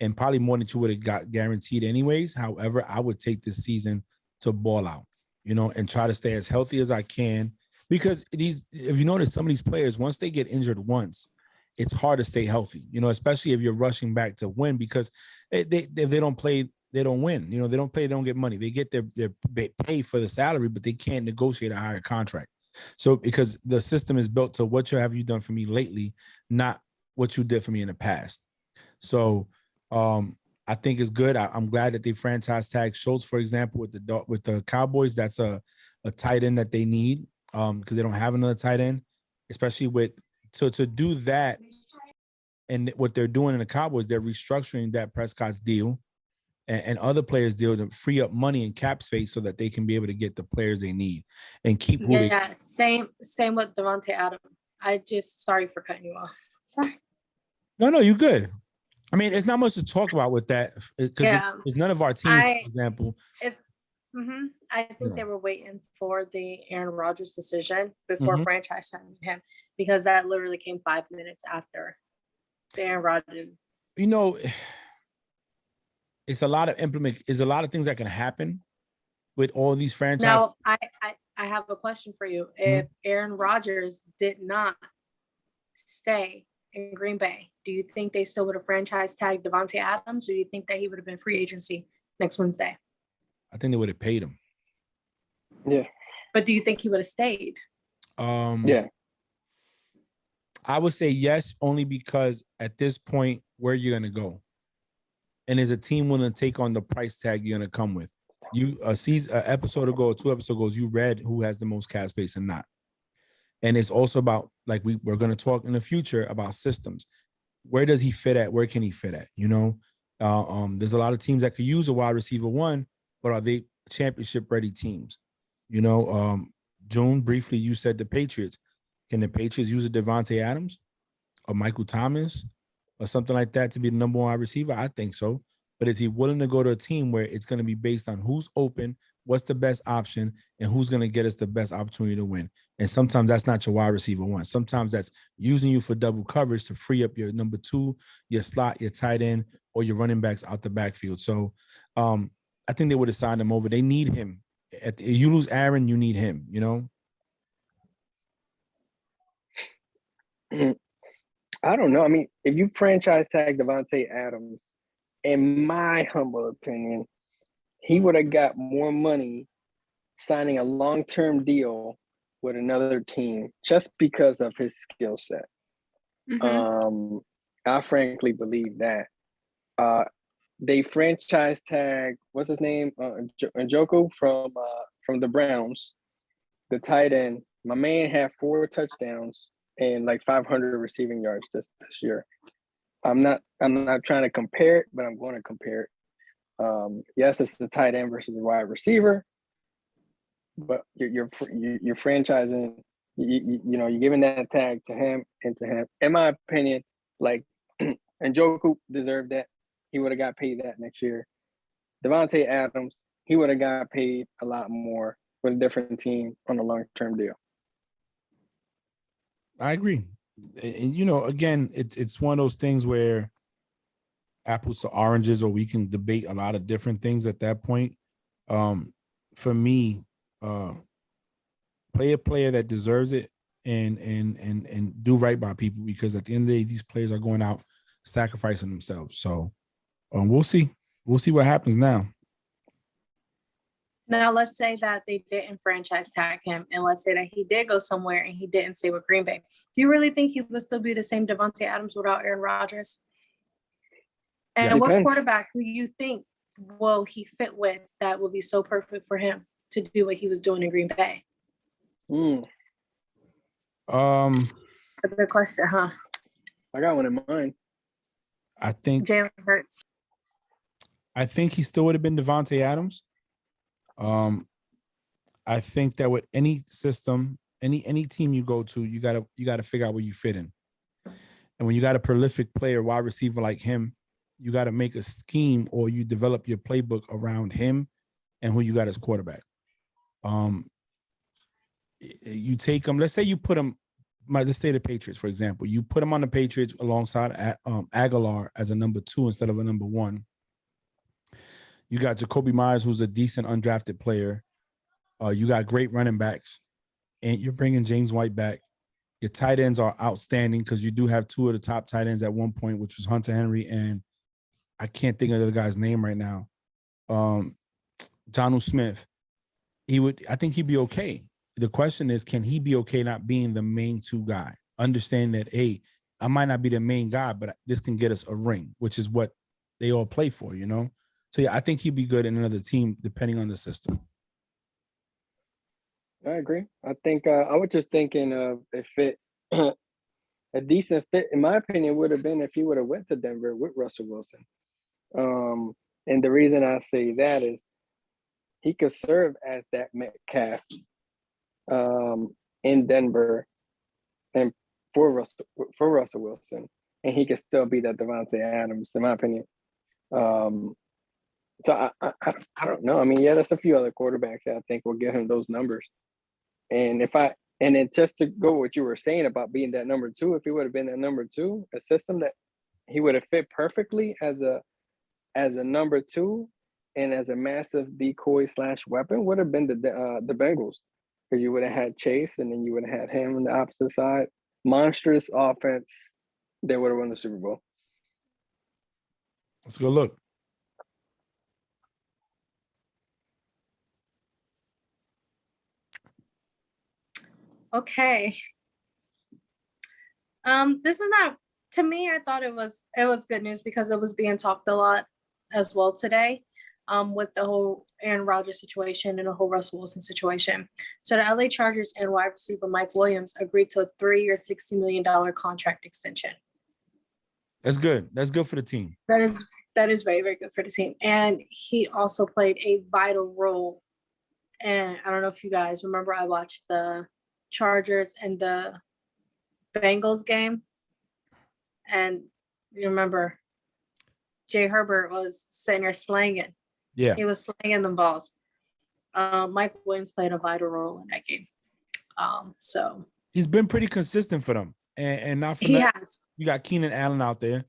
and probably more than you would have got guaranteed anyways. However, I would take this season to ball out, you know, and try to stay as healthy as I can. Because if you notice, some of these players, once they get injured once, it's hard to stay healthy, you know, especially if you're rushing back to win, because if they don't play, they don't win. You know, they don't play, they don't get money. They get their pay for the salary, but they can't negotiate a higher contract. So because the system is built to what have you done for me lately, not what you did for me in the past. So I think it's good. I'm glad that they franchise tag Schultz, for example, with the Cowboys. That's a tight end that they need because they don't have another tight end, especially with to do that. And what they're doing in the Cowboys, they're restructuring that Prescott's deal and other players' deal to free up money and cap space so that they can be able to get the players they need and keep who Yeah, same with Devontae Adams. Sorry for cutting you off. Sorry. No, you're good. I mean, it's not much to talk about with that because it's none of our teams, for example. I think they were waiting for the Aaron Rodgers decision before franchise signing him, because that literally came 5 minutes after the Aaron Rodgers. You know, it's a lot of There's a lot of things that can happen with all these franchises. Now, I have a question for you. If Aaron Rodgers did not stay in Green Bay, do you think they still would have franchise tagged Devontae Adams, or do you think that he would have been free agency next Wednesday? I think they would have paid him. Yeah. But do you think he would have stayed? Yeah. I would say yes, only because at this point, where you're going to go? And is a team willing to take on the price tag you're going to come with? You episode ago or 2 episodes ago, you read who has the most cap space and not. And it's also about, like we're going to talk in the future about systems. Where does he fit at? Where can he fit at? You know, there's a lot of teams that could use a wide receiver one, but are they championship ready teams? You know, June, briefly, you said the Patriots. Can the Patriots use a Devontae Adams or Michael Thomas or something like that to be the number 1 wide receiver? I think so. But is he willing to go to a team where it's going to be based on who's open, what's the best option, and who's going to get us the best opportunity to win? And sometimes that's not your wide receiver one. Sometimes that's using you for double coverage to free up your number 2, your slot, your tight end, or your running backs out the backfield. So I think they would have signed him over. They need him. You lose Aaron, you need him, you know? I don't know. I mean, if you franchise tag Devontae Adams, in my humble opinion, he would have got more money signing a long-term deal with another team just because of his skill set. I frankly believe that. They franchise tag, what's his name? Njoku from the Browns, the tight end. My man had 4 touchdowns and like 500 receiving yards this year. I'm not trying to compare it, but I'm going to compare it. Yes, it's the tight end versus the wide receiver, but you're franchising. You know, you're giving that tag to him and to him. In my opinion, like Njoku deserved that. He would have got paid that next year. Devontae Adams, he would have got paid a lot more with a different team on a long-term deal. I agree. And, you know, again, it's one of those things where apples to oranges, or we can debate a lot of different things at that point. For me, play a player that deserves it and do right by people, because at the end of the day, these players are going out sacrificing themselves. So we'll see. We'll see what happens now. Now, let's say that they didn't franchise tag him, and let's say that he did go somewhere and he didn't stay with Green Bay. Do you really think he would still be the same Devontae Adams without Aaron Rodgers? And what quarterback do you think will he fit with that will be so perfect for him to do what he was doing in Green Bay? That's a good question, huh? I got one in mind. I think Jalen Hurts. he still would have been Devontae Adams. I think that with any system, any team you go to, you gotta figure out where you fit in. And when you got a prolific player, wide receiver like him, you got to make a scheme or you develop your playbook around him and who you got as quarterback. You take him, let's say you put him, let's say the Patriots, for example, you put him on the Patriots alongside Aguilar as a number 2 instead of a number 1. You got Jacoby Myers, who's a decent undrafted player. You got great running backs, and you're bringing James White back. Your tight ends are outstanding because you do have 2 of the top tight ends at one point, which was Hunter Henry and I can't think of the guy's name right now. Jonnu Smith. I think he'd be okay. The question is, can he be okay not being the main 2 guy? Understand that, hey, I might not be the main guy, but this can get us a ring, which is what they all play for, you know? So, yeah, I think he'd be good in another team, depending on the system. I agree. I think I was just thinking of a fit, a decent fit, in my opinion, would have been if he would have went to Denver with Russell Wilson. And the reason I say that is he could serve as that Metcalf in Denver and for Russell Wilson, and he could still be that Devontae Adams, in my opinion. So I don't know. I mean, yeah, there's a few other quarterbacks that I think will get him those numbers. And then just to go what you were saying about being that number 2, if he would have been that number 2, a system that he would have fit perfectly as a number 2 and as a massive decoy / weapon would have been the Bengals, because you would have had Chase and then you would have had him on the opposite side. Monstrous offense. They would have won the Super Bowl. Let's go look. Okay. This is not, to me, I thought it was good news because it was being talked a lot as well today, with the whole Aaron Rodgers situation and the whole Russell Wilson situation. So the LA Chargers and wide receiver Mike Williams agreed to a 3-year, $60 million contract extension. That's good. That's good for the team. That is very, very good for the team. And he also played a vital role. And I don't know if you guys remember, I watched the Chargers and the Bengals game. And you remember Jay Herbert was sitting there slanging. Yeah. He was slanging them balls. Mike Williams played a vital role in that game. So he's been pretty consistent for them. And not for he that, has. you got Keenan Allen out there,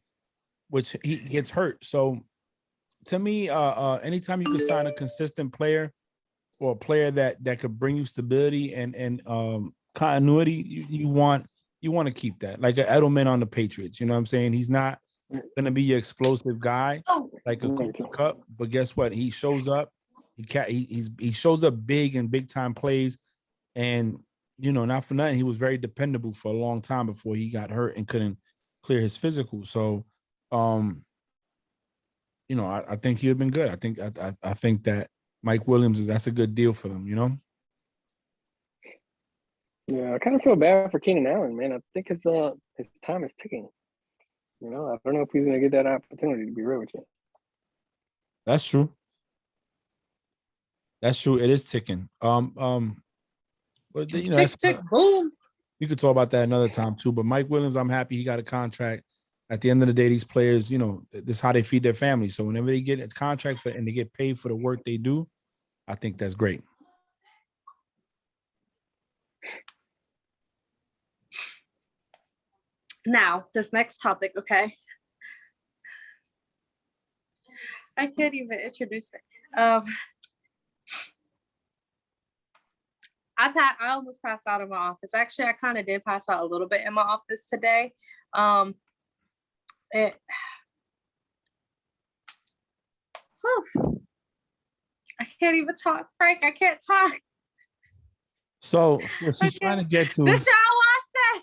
which he gets hurt. So to me, anytime you can sign a consistent player or a player that could bring you stability and continuity, you want to keep that. Like an Edelman on the Patriots, you know what I'm saying? He's not going to be your explosive guy like a Cooper Kupp, but guess what? He shows up. He shows up big in big time plays, and you know, not for nothing, he was very dependable for a long time before he got hurt and couldn't clear his physical. So, you know, I think he would have been good. I think that Mike Williams that's a good deal for them, you know? Yeah, I kind of feel bad for Keenan Allen, man. I think his time is ticking. You know, I don't know if he's going to get that opportunity, to be real with you. That's true. That's true. It is ticking. But you know, tick, boom. We could talk about that another time too. But Mike Williams, I'm happy he got a contract. At the end of the day, these players, you know, this is how they feed their families. So whenever they get a contract and they get paid for the work they do, I think that's great. Now, this next topic, okay? I can't even introduce it. I almost passed out in my office. Actually, I kind of did pass out a little bit in my office today. I can't even talk, Frank. I can't talk. So what she's trying to get to. Deshaun Watson.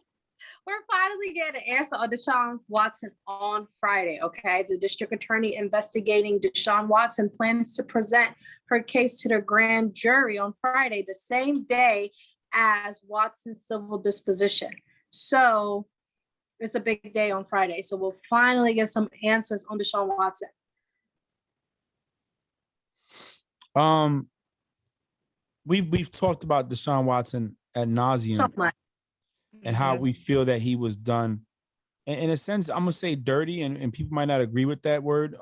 We're finally getting an answer on Deshaun Watson on Friday, okay? The district attorney investigating Deshaun Watson plans to present her case to the grand jury on Friday, the same day as Watson's civil disposition. So it's a big day on Friday. So we'll finally get some answers on Deshaun Watson. We've talked about Deshaun Watson ad So nauseum much. and how Mhm. we feel that he was done. In a sense, I'm gonna say dirty, and people might not agree with that word.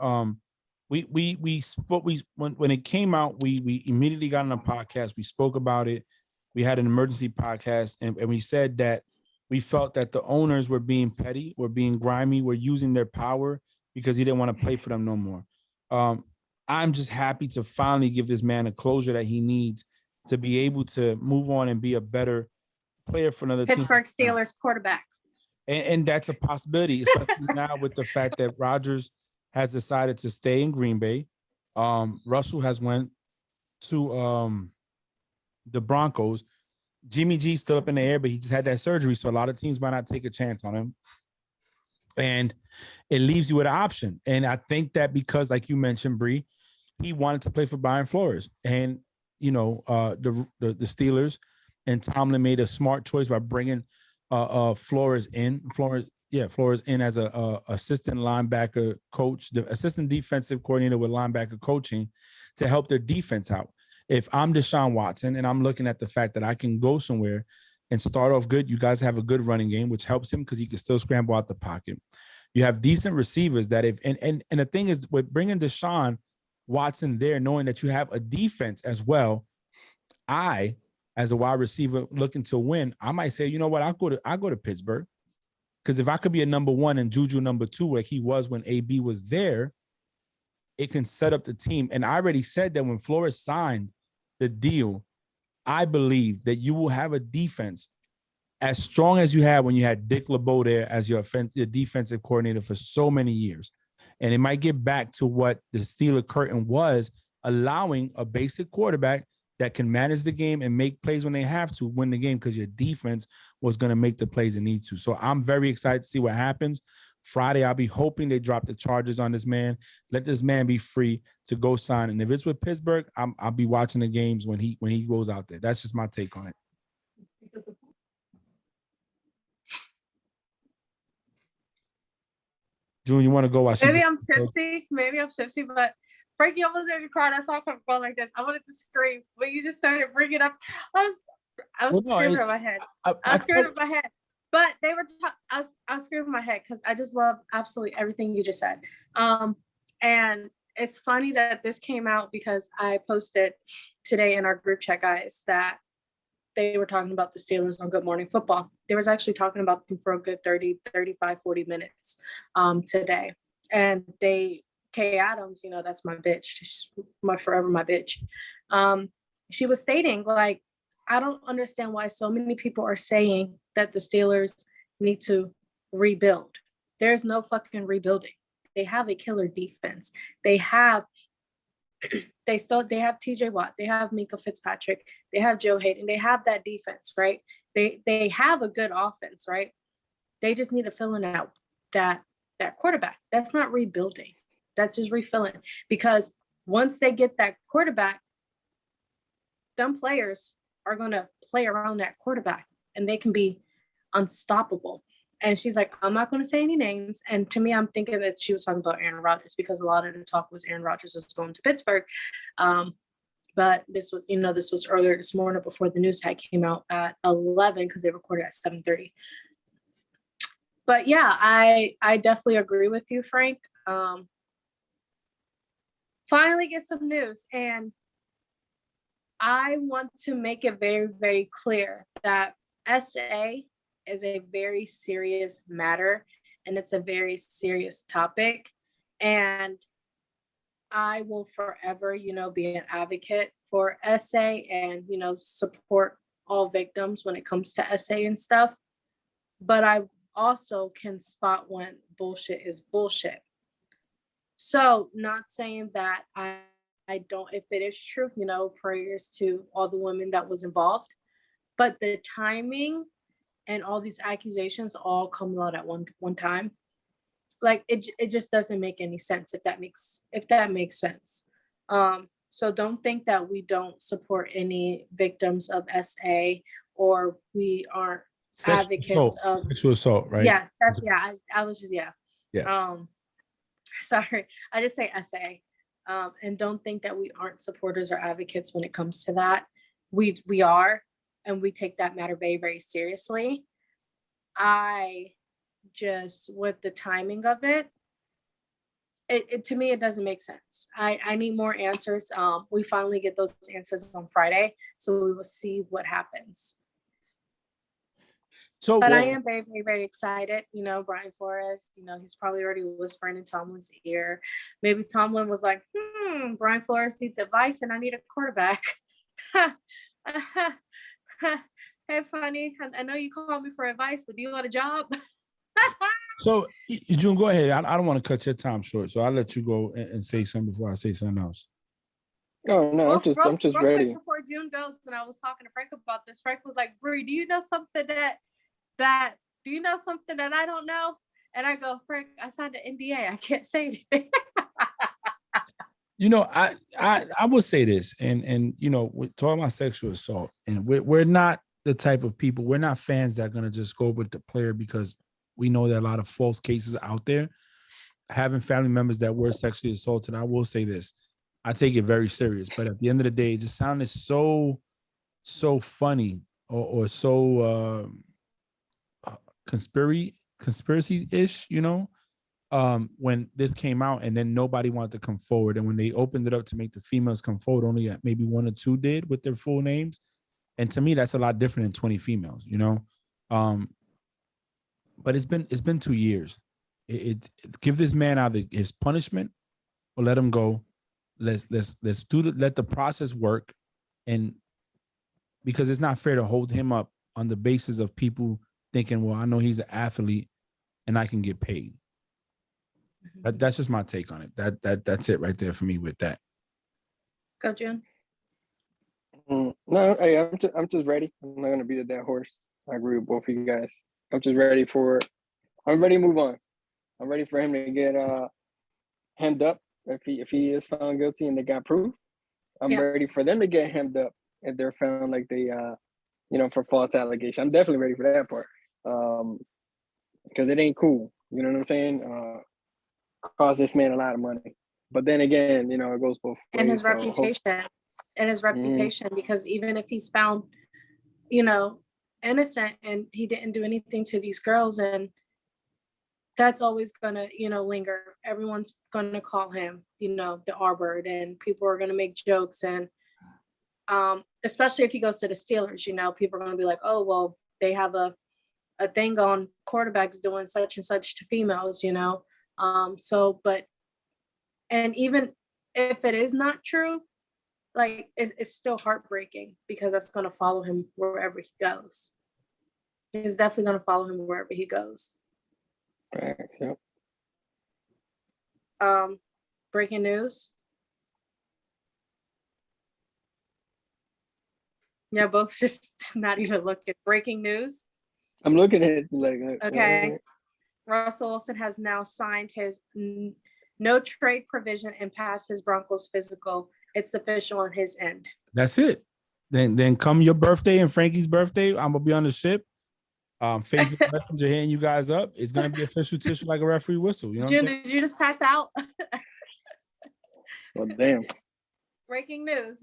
We spoke when it came out, we immediately got on a podcast. We spoke about it. We had an emergency podcast, and we said that we felt that the owners were being petty, were being grimy, were using their power because he didn't want to play for them no more. I'm just happy to finally give this man a closure that he needs to be able to move on and be a better player for another team. Pittsburgh Steelers quarterback. And that's a possibility, especially now with the fact that Rodgers has decided to stay in Green Bay. Russell has went to the Broncos. Jimmy G's still up in the air, but he just had that surgery, so a lot of teams might not take a chance on him. And it leaves you with an option. And I think that because, like you mentioned, Bree, he wanted to play for Brian Flores, and the Steelers and Tomlin made a smart choice by bringing Flores in. Flores in as a assistant linebacker coach, the assistant defensive coordinator with linebacker coaching to help their defense out. If I'm Deshaun Watson and I'm looking at the fact that I can go somewhere and start off good, you guys have a good running game, which helps him because he can still scramble out the pocket. You have decent receivers that and the thing is with bringing Deshaun Watson there, knowing that you have a defense as well, as a wide receiver looking to win, I might say, you know what, I'll go to Pittsburgh. Because if I could be a number one and Juju number two, like he was when AB was there, it can set up the team. And I already said that when Flores signed the deal, I believe that you will have a defense as strong as you had when you had Dick LeBeau there as your defensive coordinator for so many years. And it might get back to what the Steeler curtain was, allowing a basic quarterback that can manage the game and make plays when they have to win the game because your defense was going to make the plays it needs to. So I'm very excited to see what happens. Friday, I'll be hoping they drop the charges on this man. Let this man be free to go sign. And if it's with Pittsburgh, I'll be watching the games when he goes out there. That's just my take on it. June, you want to go? Maybe I'm tipsy, but Frankie almost made me cry. I saw him go like this. I wanted to scream, but you just started bringing up. I was screaming in my head. I was screaming in my head. But they were. I was screaming in my head because I just love absolutely everything you just said. And it's funny that this came out because I posted today in our group chat, guys, that they were talking about the Steelers on Good Morning Football. They was actually talking about them for a good 30, 35, 40 minutes today. And Kay Adams, that's my bitch. She's forever my bitch. She was stating, like, I don't understand why so many people are saying that the Steelers need to rebuild. There's no fucking rebuilding. They have a killer defense. They have TJ Watt, they have Minkah Fitzpatrick, they have Joe Hayden, they have that defense, right? They have a good offense, right? They just need to fill in out that quarterback. That's not rebuilding. That's just refilling. Because once they get that quarterback, them players are gonna play around that quarterback and they can be unstoppable. And she's like, I'm not going to say any names. And to me, I'm thinking that she was talking about Aaron Rodgers because a lot of the talk was Aaron Rodgers is going to Pittsburgh. But this was earlier this morning before the news had came out at 11 because they recorded at 7:30. But yeah, I definitely agree with you, Frank. Finally get some news. And I want to make it very, very clear that SA is a very serious matter and it's a very serious topic. And I will forever, be an advocate for SA and, support all victims when it comes to SA and stuff. But I also can spot when bullshit is bullshit. So not saying that I don't, if it is true, prayers to all the women that was involved, but the timing and all these accusations all come out at one time. Like it just doesn't make any sense if that makes sense. So don't think that we don't support any victims of SA or we aren't advocates of. Sexual assault, right? Yes, that's I was just Yeah. Sorry, I just say SA, and don't think that we aren't supporters or advocates when it comes to that. We are, and we take that matter very, very seriously. I just, with the timing of it, to me it doesn't make sense. I need more answers. We finally get those answers on Friday, so we will see what happens. So, But I am very, very, very excited. Brian Flores, he's probably already whispering in Tomlin's ear. Maybe Tomlin was like, Brian Flores needs advice and I need a quarterback. Hey, funny. I know you called me for advice, but do you want a job? So, June, go ahead. I don't want to cut your time short, so I'll let you go and say something before I say something else. Oh no, I'm just real ready. quick before June goes, and I was talking to Frank about this. Frank was like, Bree, do you know something that I don't know? And I go, Frank, I signed an NDA. I can't say anything. I will say this, and we're talking about sexual assault, and we're not the type of people, we're not fans that are gonna just go with the player because we know there are a lot of false cases out there. Having family members that were sexually assaulted, I will say this, I take it very serious. But at the end of the day, it just sounded so funny or so conspiracy-ish, when this came out, and then nobody wanted to come forward. And when they opened it up to make the females come forward, only maybe 1 or 2 did with their full names. And to me, that's a lot different than 20 females, but it's been 2 years. It give this man either his punishment or let him go. Let's let the process work, and because it's not fair to hold him up on the basis of people thinking, well, I know he's an athlete and I can get paid. But that's just my take on it. That's it right there for me with that. Go, June. No, hey, I'm just ready. I'm not gonna beat a dead horse. I agree with both of you guys. I'm just ready I'm ready to move on. I'm ready for him to get hemmed up if he is found guilty and they got proof. I'm ready for them to get hemmed up if they're found like they for false allegation. I'm definitely ready for that part. Because it ain't cool. You know what I'm saying? Cost this man a lot of money. But then again, it goes both ways. And his reputation, because even if he's found, innocent and he didn't do anything to these girls, and that's always gonna, linger. Everyone's gonna call him, the R word, and people are gonna make jokes. And especially if he goes to the Steelers, people are gonna be like, oh, well, they have a thing on quarterbacks doing such and such to females, and even if it is not true, like it's still heartbreaking because that's going to follow him wherever he goes. It's definitely going to follow him wherever he goes. Yep. Breaking news. Yeah, both just not even looking. Breaking news. I'm looking at it like. Okay. Russell Wilson has now signed his no trade provision and passed his Broncos physical. It's official on his end. That's it. Then come your birthday and Frankie's birthday, I'm gonna be on the ship. Facebook Messenger hitting you guys up. It's gonna be official tissue like a referee whistle. June, did you just pass out? Well, damn. Breaking news.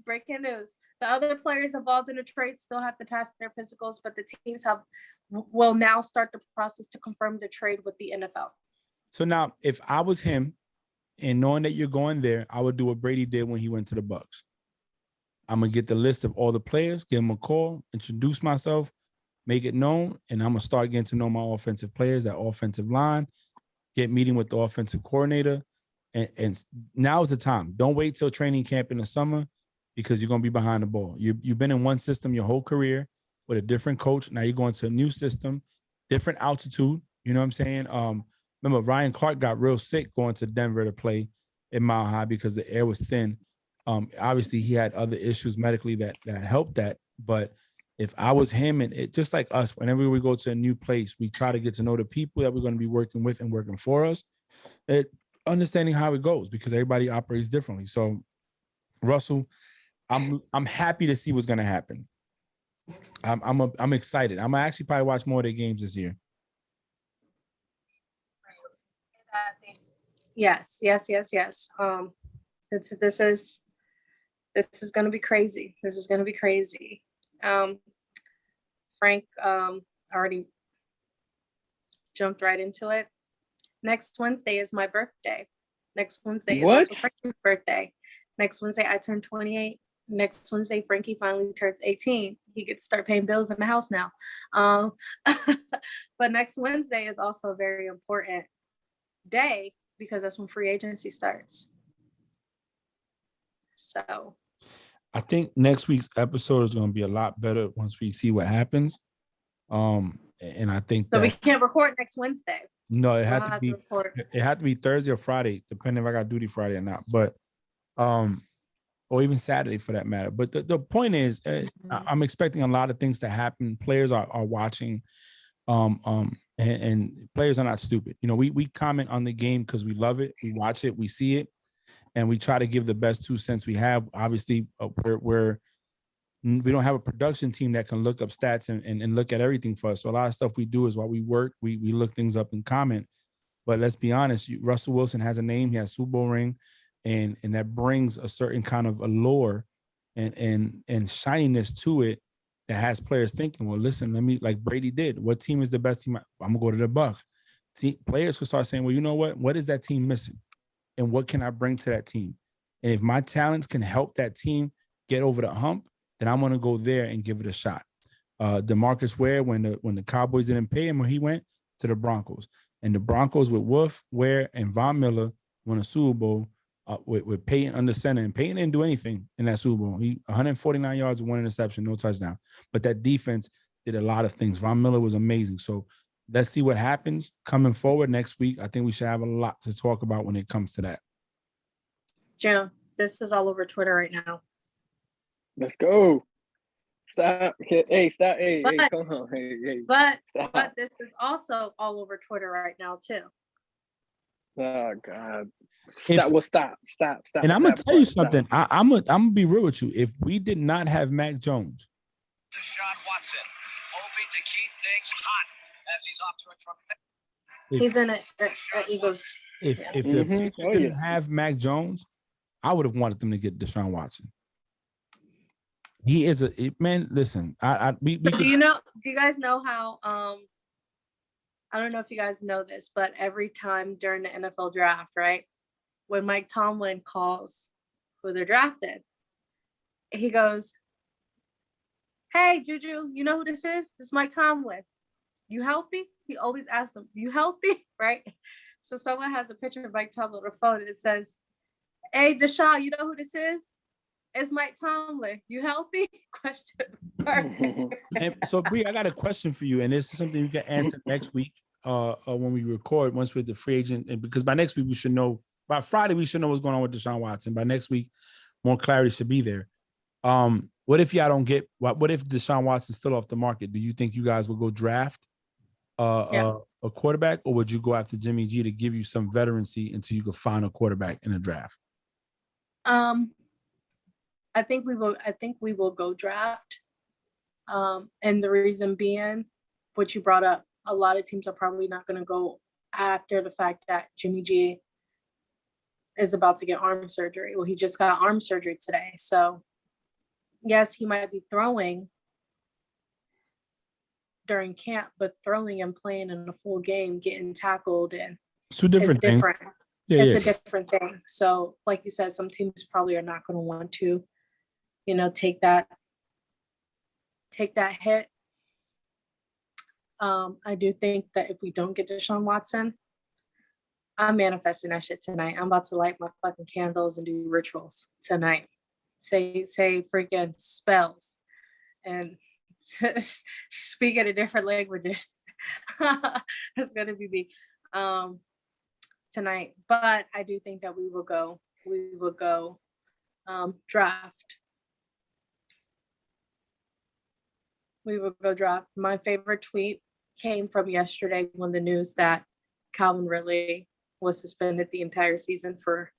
The other players involved in the trade still have to pass their physicals, but the teams will now start the process to confirm the trade with the NFL. So now, if I was him and knowing that you're going there, I would do what Brady did when he went to the Bucs. I'm going to get the list of all the players, give them a call, introduce myself, make it known, and I'm going to start getting to know my offensive players, that offensive line, get meeting with the offensive coordinator, and now is the time. Don't wait till training camp in the summer because you're going to be behind the ball. You've been in one system your whole career with a different coach. Now you're going to a new system, different altitude. You know what I'm saying? Remember, Ryan Clark got real sick going to Denver to play in Mile High because the air was thin. Obviously, he had other issues medically that helped that. But if I was him, and it just like us, whenever we go to a new place, we try to get to know the people that we're going to be working with and working for us, understanding how it goes because everybody operates differently. So, Russell, I'm happy to see what's going to happen. I'm excited. I'm gonna actually probably watch more of their games this year. Yes. This is going to be crazy. This is going to be crazy. Frank already jumped right into it. Next Wednesday is my birthday. Next Wednesday is also Frankie's birthday. Next Wednesday I turn 28. Next Wednesday Frankie finally turns 18. He gets to start paying bills in the house now. But next Wednesday is also a very important day because that's when free agency starts. So I think next week's episode is going to be a lot better once we see what happens. And I think so that we can't record next Wednesday. no, it We'll had have to record. be it had to be Thursday or Friday, depending if I got duty Friday or not. But or even Saturday for that matter. But the point is, I'm expecting a lot of things to happen. Players are watching, and players are not stupid. You know, we comment on the game because we love it, we watch it, we see it, and we try to give the best 2 cents we have. Obviously, we don't have a production team that can look up stats and look at everything for us. So a lot of stuff we do is while we work, we look things up and comment. But let's be honest, Russell Wilson has a name, he has a Super Bowl ring, and that brings a certain kind of allure and shininess to it that has players thinking, well, listen, let me, like Brady did. What team is the best team? I'm gonna go to the Bucs. See, players will start saying, well, you know what is that team missing? And what can I bring to that team? And if my talents can help that team get over the hump, then I'm gonna go there and give it a shot. DeMarcus Ware, when the Cowboys didn't pay him, when he went to the Broncos, and the Broncos with Wolf, Ware, and Von Miller won a Super Bowl with Peyton under center, and Peyton didn't do anything in that Super Bowl. He 149 yards, one interception, no touchdown. But that defense did a lot of things. Von Miller was amazing. So let's see what happens coming forward next week. I think we should have a lot to talk about when it comes to that. Jim, this is all over Twitter right now. Let's go. Stop. Hey, stop. Hey, come on. Hey. But this is also all over Twitter right now too. Oh God. Stop. And I'm gonna tell you something. I'm gonna be real with you. If we did not have Mac Jones, Deshaun Watson hoping to keep things hot as he's off to a He's in it. Eagles. If the Patriots didn't have Mac Jones, I would have wanted them to get Deshaun Watson. He is man. Listen, we do you guys know how? I don't know if you guys know this, but every time during the NFL draft, right, when Mike Tomlin calls who they're drafted, he goes, "Hey, Juju, you know who this is? This is Mike Tomlin. You healthy?" He always asks them, "You healthy?" Right? So someone has a picture of Mike Tomlin on the phone and it says, "Hey, Deshaun, you know who this is? It's Mike Tomlin. You healthy?" Question mark. And so, Bree, I got a question for you, and this is something you can answer next week when we record, once we're the free agent. And because by next week, we should know, by Friday, we should know what's going on with Deshaun Watson. By next week, more clarity should be there. What if y'all don't get, what if Deshaun Watson's still off the market? Do you think you guys will go draft a quarterback, or would you go after Jimmy G to give you some veterancy until you could find a quarterback in the draft? I think we will go draft. And the reason being, what you brought up, a lot of teams are probably not going to go after the fact that Jimmy G is about to get arm surgery. Well, he just got arm surgery today. So yes, he might be throwing during camp, but throwing and playing in a full game, getting tackled, and it's two different things. It's a different thing. So like you said, some teams probably are not going to want to, take that hit. I do think that if we don't get Deshaun Watson, I'm manifesting that shit tonight. I'm about to light my fucking candles and do rituals tonight. Say freaking spells and speak in different languages. That's gonna be me tonight. But I do think that we will go draft. We will go draft. My favorite tweet came from yesterday when the news that Calvin Ridley was suspended the entire season for,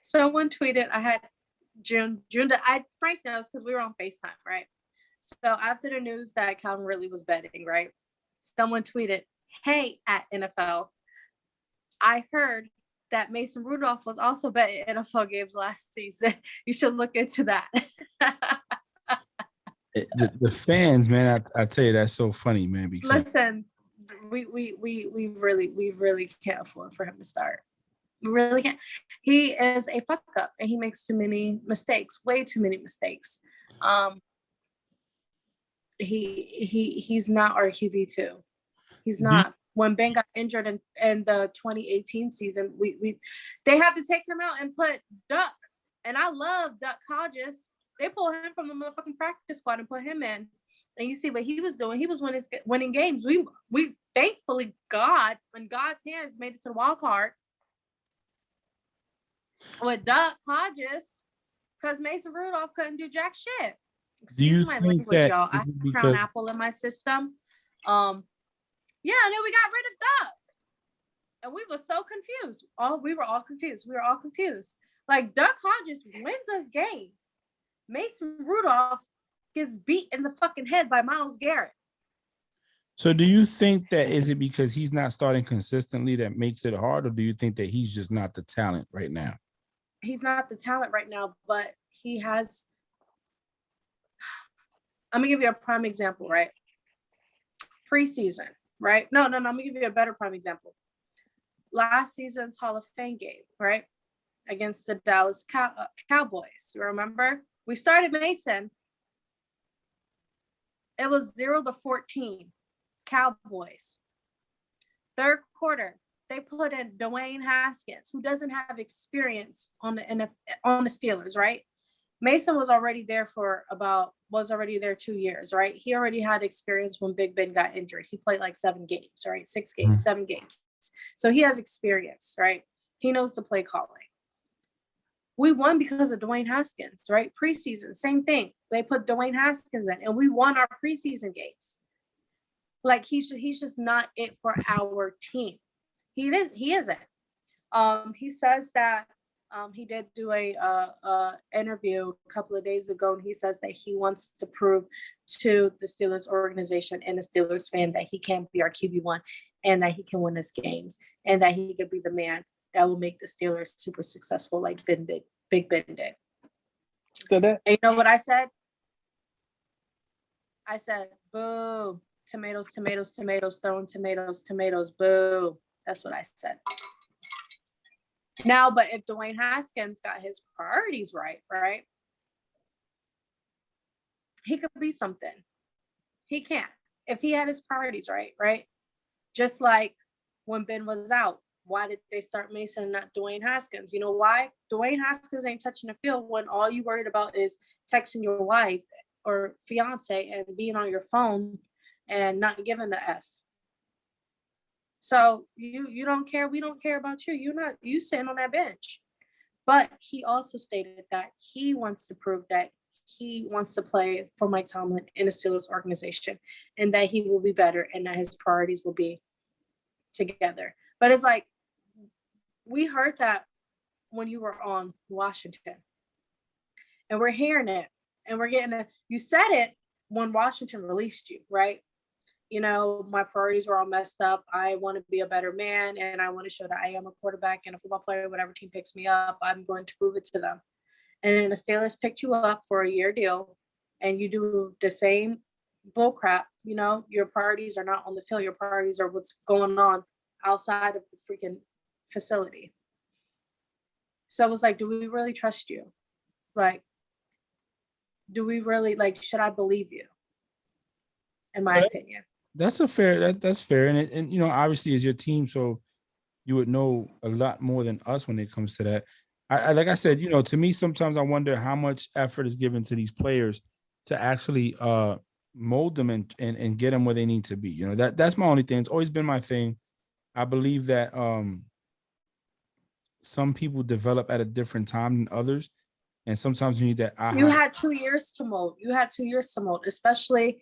Someone tweeted, I had June, Frank knows because we were on FaceTime, right? So after the news that Calvin Ridley was betting, right? Someone tweeted, hey, at NFL, I heard that Mason Rudolph was also betting NFL games last season. You should look into that. The fans, man, I tell you, that's so funny, man. Because Listen, we really can't afford for him to start. We really can't. He is a fuck up, and he makes too many mistakes, way too many mistakes. He's not our QB2. He's not. When Ben got injured in the 2018 season, they had to take him out and put Duck. And I love Duck Hodges. They pulled him from the motherfucking practice squad and put him in. And you see what he was doing. He was winning games. We thankfully when God's hands made it to the wild card with Duck Hodges, because Mason Rudolph couldn't do jack shit. Excuse my language, y'all. I have Crown Apple in my system. Yeah, and then we got rid of Duck. And we were so confused. We were all confused. Like, Duck Hodges wins us games. Mason Rudolph gets beat in the fucking head by Myles Garrett. So do you think that is it because he's not starting consistently that makes it hard, or do you think that he's just not the talent right now? He's not the talent right now, but he has. I'm gonna give you a prime example, right? Preseason, right? No. I'm gonna give you a better prime example. Last season's Hall of Fame game, right? Against the Dallas Cowboys. You remember? We started Mason. It was 0-14. Cowboys. Third quarter, they put in Dwayne Haskins, who doesn't have experience on the Steelers, right? Mason was already there 2 years, right? He already had experience when Big Ben got injured. He played like 7 games, right? 6 games, 7 games. So he has experience, right? He knows the play calling. We won because of Dwayne Haskins, right? Preseason, same thing. They put Dwayne Haskins in, and we won our preseason games. Like, he's just not it for our team. He isn't. He says that he did do a interview a couple of days ago, and he says that he wants to prove to the Steelers organization and the Steelers fan that he can be our QB1 and that he can win us games and that he could be the man that will make the Steelers super successful like Big Ben did. So that, and you know what I said? I said, boo, tomatoes, tomatoes, tomatoes, throwing tomatoes, tomatoes, boo. That's what I said. Now, but if Dwayne Haskins got his priorities right, he could be something. He can. If he had his priorities right? Just like when Ben was out, why did they start Mason and not Dwayne Haskins? You know why? Dwayne Haskins ain't touching the field when all you worried about is texting your wife or fiance and being on your phone and not giving the F. So you don't care. We don't care about you. You sitting on that bench. But he also stated that he wants to prove that he wants to play for Mike Tomlin in the Steelers organization and that he will be better and that his priorities will be together. But it's like, we heard that when you were on Washington, and we're hearing it, and we're getting you said it when Washington released you, right? You know, my priorities were all messed up. I want to be a better man, and I want to show that I am a quarterback and a football player. Whatever team picks me up, I'm going to prove it to them. And then the Steelers picked you up for a year deal, and you do the same bullcrap. You know, your priorities are not on the field. Your priorities are what's going on outside of the freaking facility. So it was like, do we really trust you? Like, do we really, like, should I believe you? In my opinion. That's fair. And you know, obviously as your team, so you would know a lot more than us when it comes to that. I like I said, you know, to me, sometimes I wonder how much effort is given to these players to actually mold them and get them where they need to be. You know, that's my only thing. It's always been my thing. I believe that some people develop at a different time than others. And sometimes you need that. You had 2 years to mold. Especially,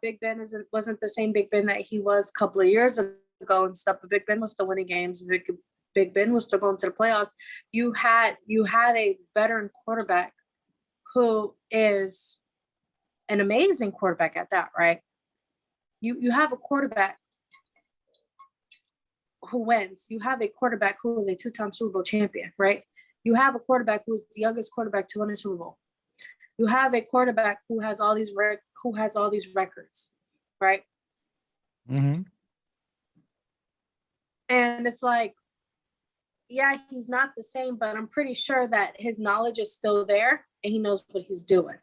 Big Ben wasn't the same Big Ben that he was a couple of years ago and stuff, but Big Ben was still winning games. Big Ben was still going to the playoffs. You had a veteran quarterback who is an amazing quarterback at that, right? You have a quarterback who wins. You have a quarterback who is a 2-time Super Bowl champion, right? You have a quarterback who is the youngest quarterback to win a Super Bowl. You have a quarterback who has all these records, right? Mm-hmm. And it's like, yeah, he's not the same, but I'm pretty sure that his knowledge is still there and he knows what he's doing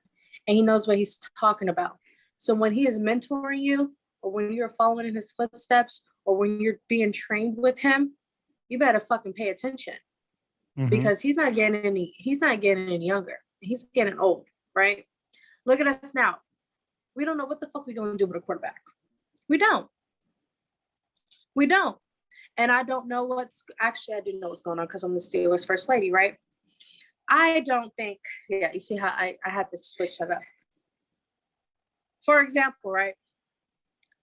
and he knows what he's talking about. So when he is mentoring you or when you're following in his footsteps or when you're being trained with him, you better fucking pay attention because he's not getting any younger. He's getting old, right? Look at us now. We don't know what the fuck we're going to do with a quarterback. We don't. And I don't know I do know what's going on because I'm the Steelers first lady, right? I don't think, you see how I had to switch that up. For example, right?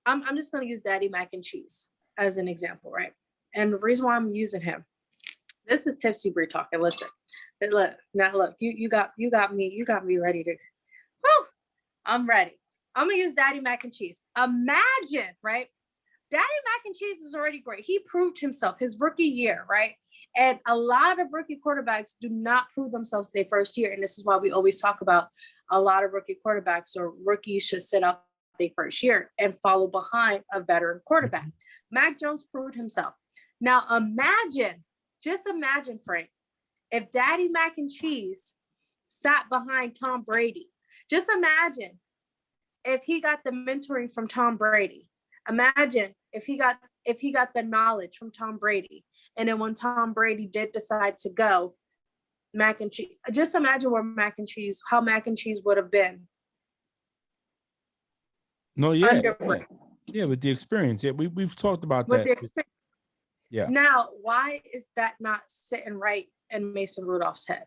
I'm just going to use Daddy Mac and Cheese as an example, right? And the reason why I'm using him, this is Tipsy Bree talking. Listen, look, you got me ready to, whew, I'm ready. I'm going to use Daddy Mac and Cheese. Imagine, right? Daddy Mac and Cheese is already great. He proved himself his rookie year, right? And a lot of rookie quarterbacks do not prove themselves their first year. And this is why we always talk about a lot of rookie quarterbacks or rookies should sit out their first year and follow behind a veteran quarterback. Mac Jones proved himself. Now just imagine, Frank, if Daddy Mac and Cheese sat behind Tom Brady. Just imagine if he got the mentoring from Tom Brady. Imagine if he got the knowledge from Tom Brady. And then when Tom Brady did decide to go, Mac and Cheese, just imagine how Mac and Cheese would have been. No, yeah. Yeah, with the experience. Yeah, we've talked about that. The experience. Yeah. Now, why is that not sitting right in Mason Rudolph's head?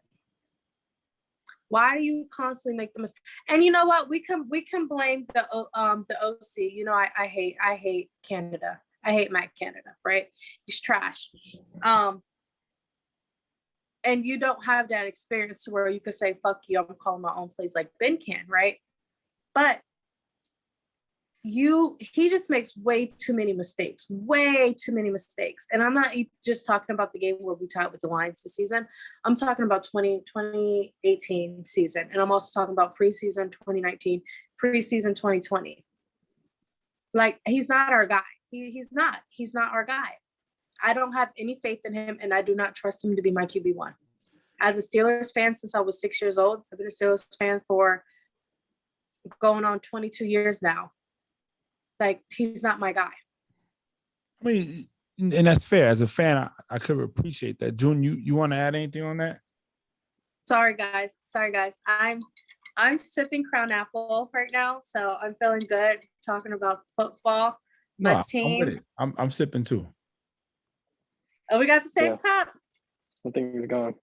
Why do you constantly make the mistake? And you know what? We can blame the OC. You know, I hate Canada. I hate Matt Canada, right? He's trash. And you don't have that experience to where you could say, fuck you, I'm calling my own plays like Ben can, right? But he just makes way too many mistakes. And I'm not just talking about the game where we tied with the Lions this season. I'm talking about 2018 season. And I'm also talking about preseason 2019, preseason 2020. Like, he's not our guy. He's not our guy. I don't have any faith in him, and I do not trust him to be my QB1. As a Steelers fan since I was 6 years old, I've been a Steelers fan for going on 22 years now. Like, he's not my guy. I mean, and that's fair. As a fan, I could appreciate that. June, you want to add anything on that? Sorry, guys. I'm sipping Crown Apple right now, so I'm feeling good talking about football. My team. I'm sipping too. Oh, we got the same cup. I think it's gone.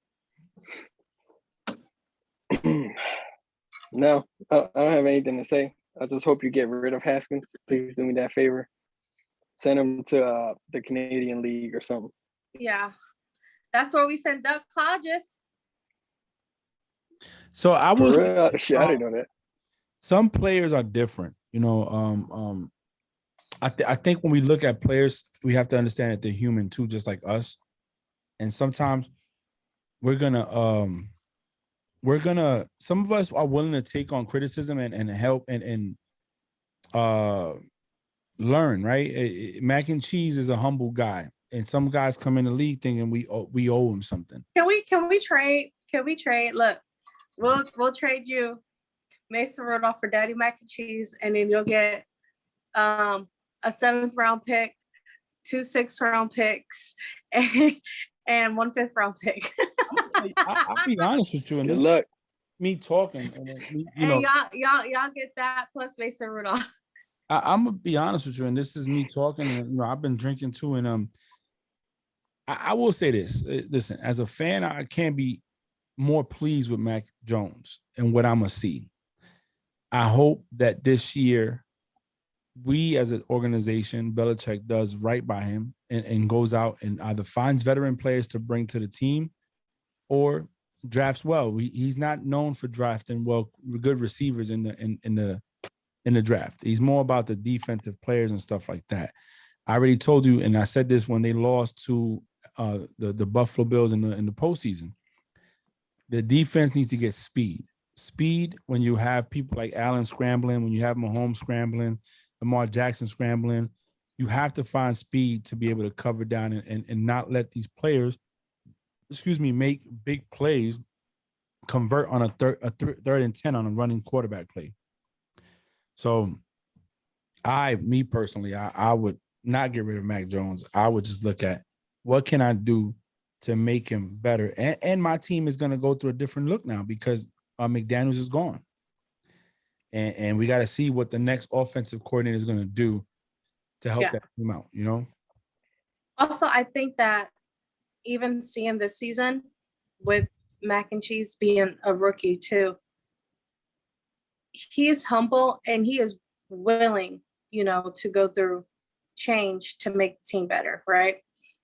No, I don't have anything to say. I just hope you get rid of Haskins. Please do me that favor. Send him to the Canadian League or something. Yeah, that's where we send Doug Hodges. So I was. Shit, I didn't know that. Some players are different, you know. I think when we look at players, we have to understand that they're human too, just like us. And sometimes we're gonna some of us are willing to take on criticism and help and learn, right? Mac and Cheese is a humble guy, and some guys come in the league thinking we owe him something. Can we trade? Look, we'll trade you Mason Rudolph for Daddy Mac and Cheese, and then you'll get a 7th round pick, 2 6th round picks, and 1 5th round pick. I'll be honest with you, and this luck. Me talking, and y'all get that plus Mason Rudolph. I'm gonna be honest with you, and this is me talking. And, I've been drinking too, and I will say this. Listen, as a fan, I can't be more pleased with Mac Jones and what I'm gonna see. I hope that this year we as an organization, Belichick does right by him and goes out and either finds veteran players to bring to the team or drafts well. He's not known for drafting good receivers in the draft. He's more about the defensive players and stuff like that. I already told you, and I said this when they lost to the Buffalo Bills in the postseason. The defense needs to get speed. Speed when you have people like Allen scrambling, when you have Mahomes scrambling, Lamar Jackson scrambling, you have to find speed to be able to cover down and not let these players, make big plays, convert on a third and 10 on a running quarterback play. So me personally, I would not get rid of Mac Jones. I would just look at what can I do to make him better. And my team is going to go through a different look now because McDaniels is gone. And we got to see what the next offensive coordinator is going to do to help that team out, you know? Also, I think that even seeing this season with Mac and Cheese being a rookie too, he is humble and he is willing, to go through change to make the team better, right?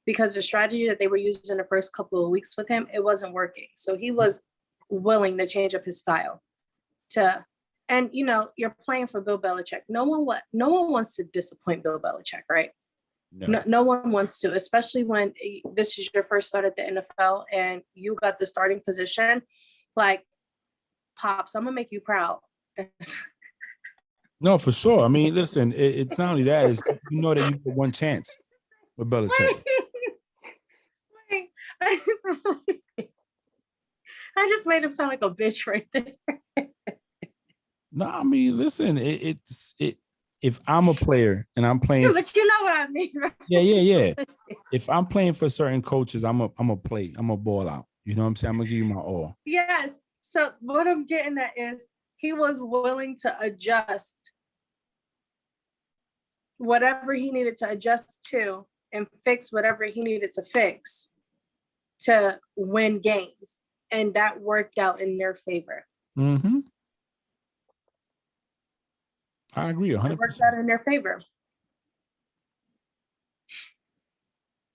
Because the strategy that they were using the first couple of weeks with him, it wasn't working. So he was willing to change up his style and you're playing for Bill Belichick. No one wants to disappoint Bill Belichick, right? No one wants to, especially when this is your first start at the NFL and you got the starting position. Like, Pops, I'm gonna make you proud. No, for sure. I mean, listen, it's not only that, it's that you get one chance with Belichick. Wait. I just made him sound like a bitch right there. No, I mean, listen, if I'm a player and I'm playing, but you know what I mean, right? Yeah. If I'm playing for certain coaches, I'm a play. I'm a ball out. You know what I'm saying? I'm gonna give you my all. Yes. So what I'm getting at is he was willing to adjust whatever he needed to adjust to and fix whatever he needed to fix to win games. And that worked out in their favor. Mm-hmm. I agree 100%. It worked out in their favor.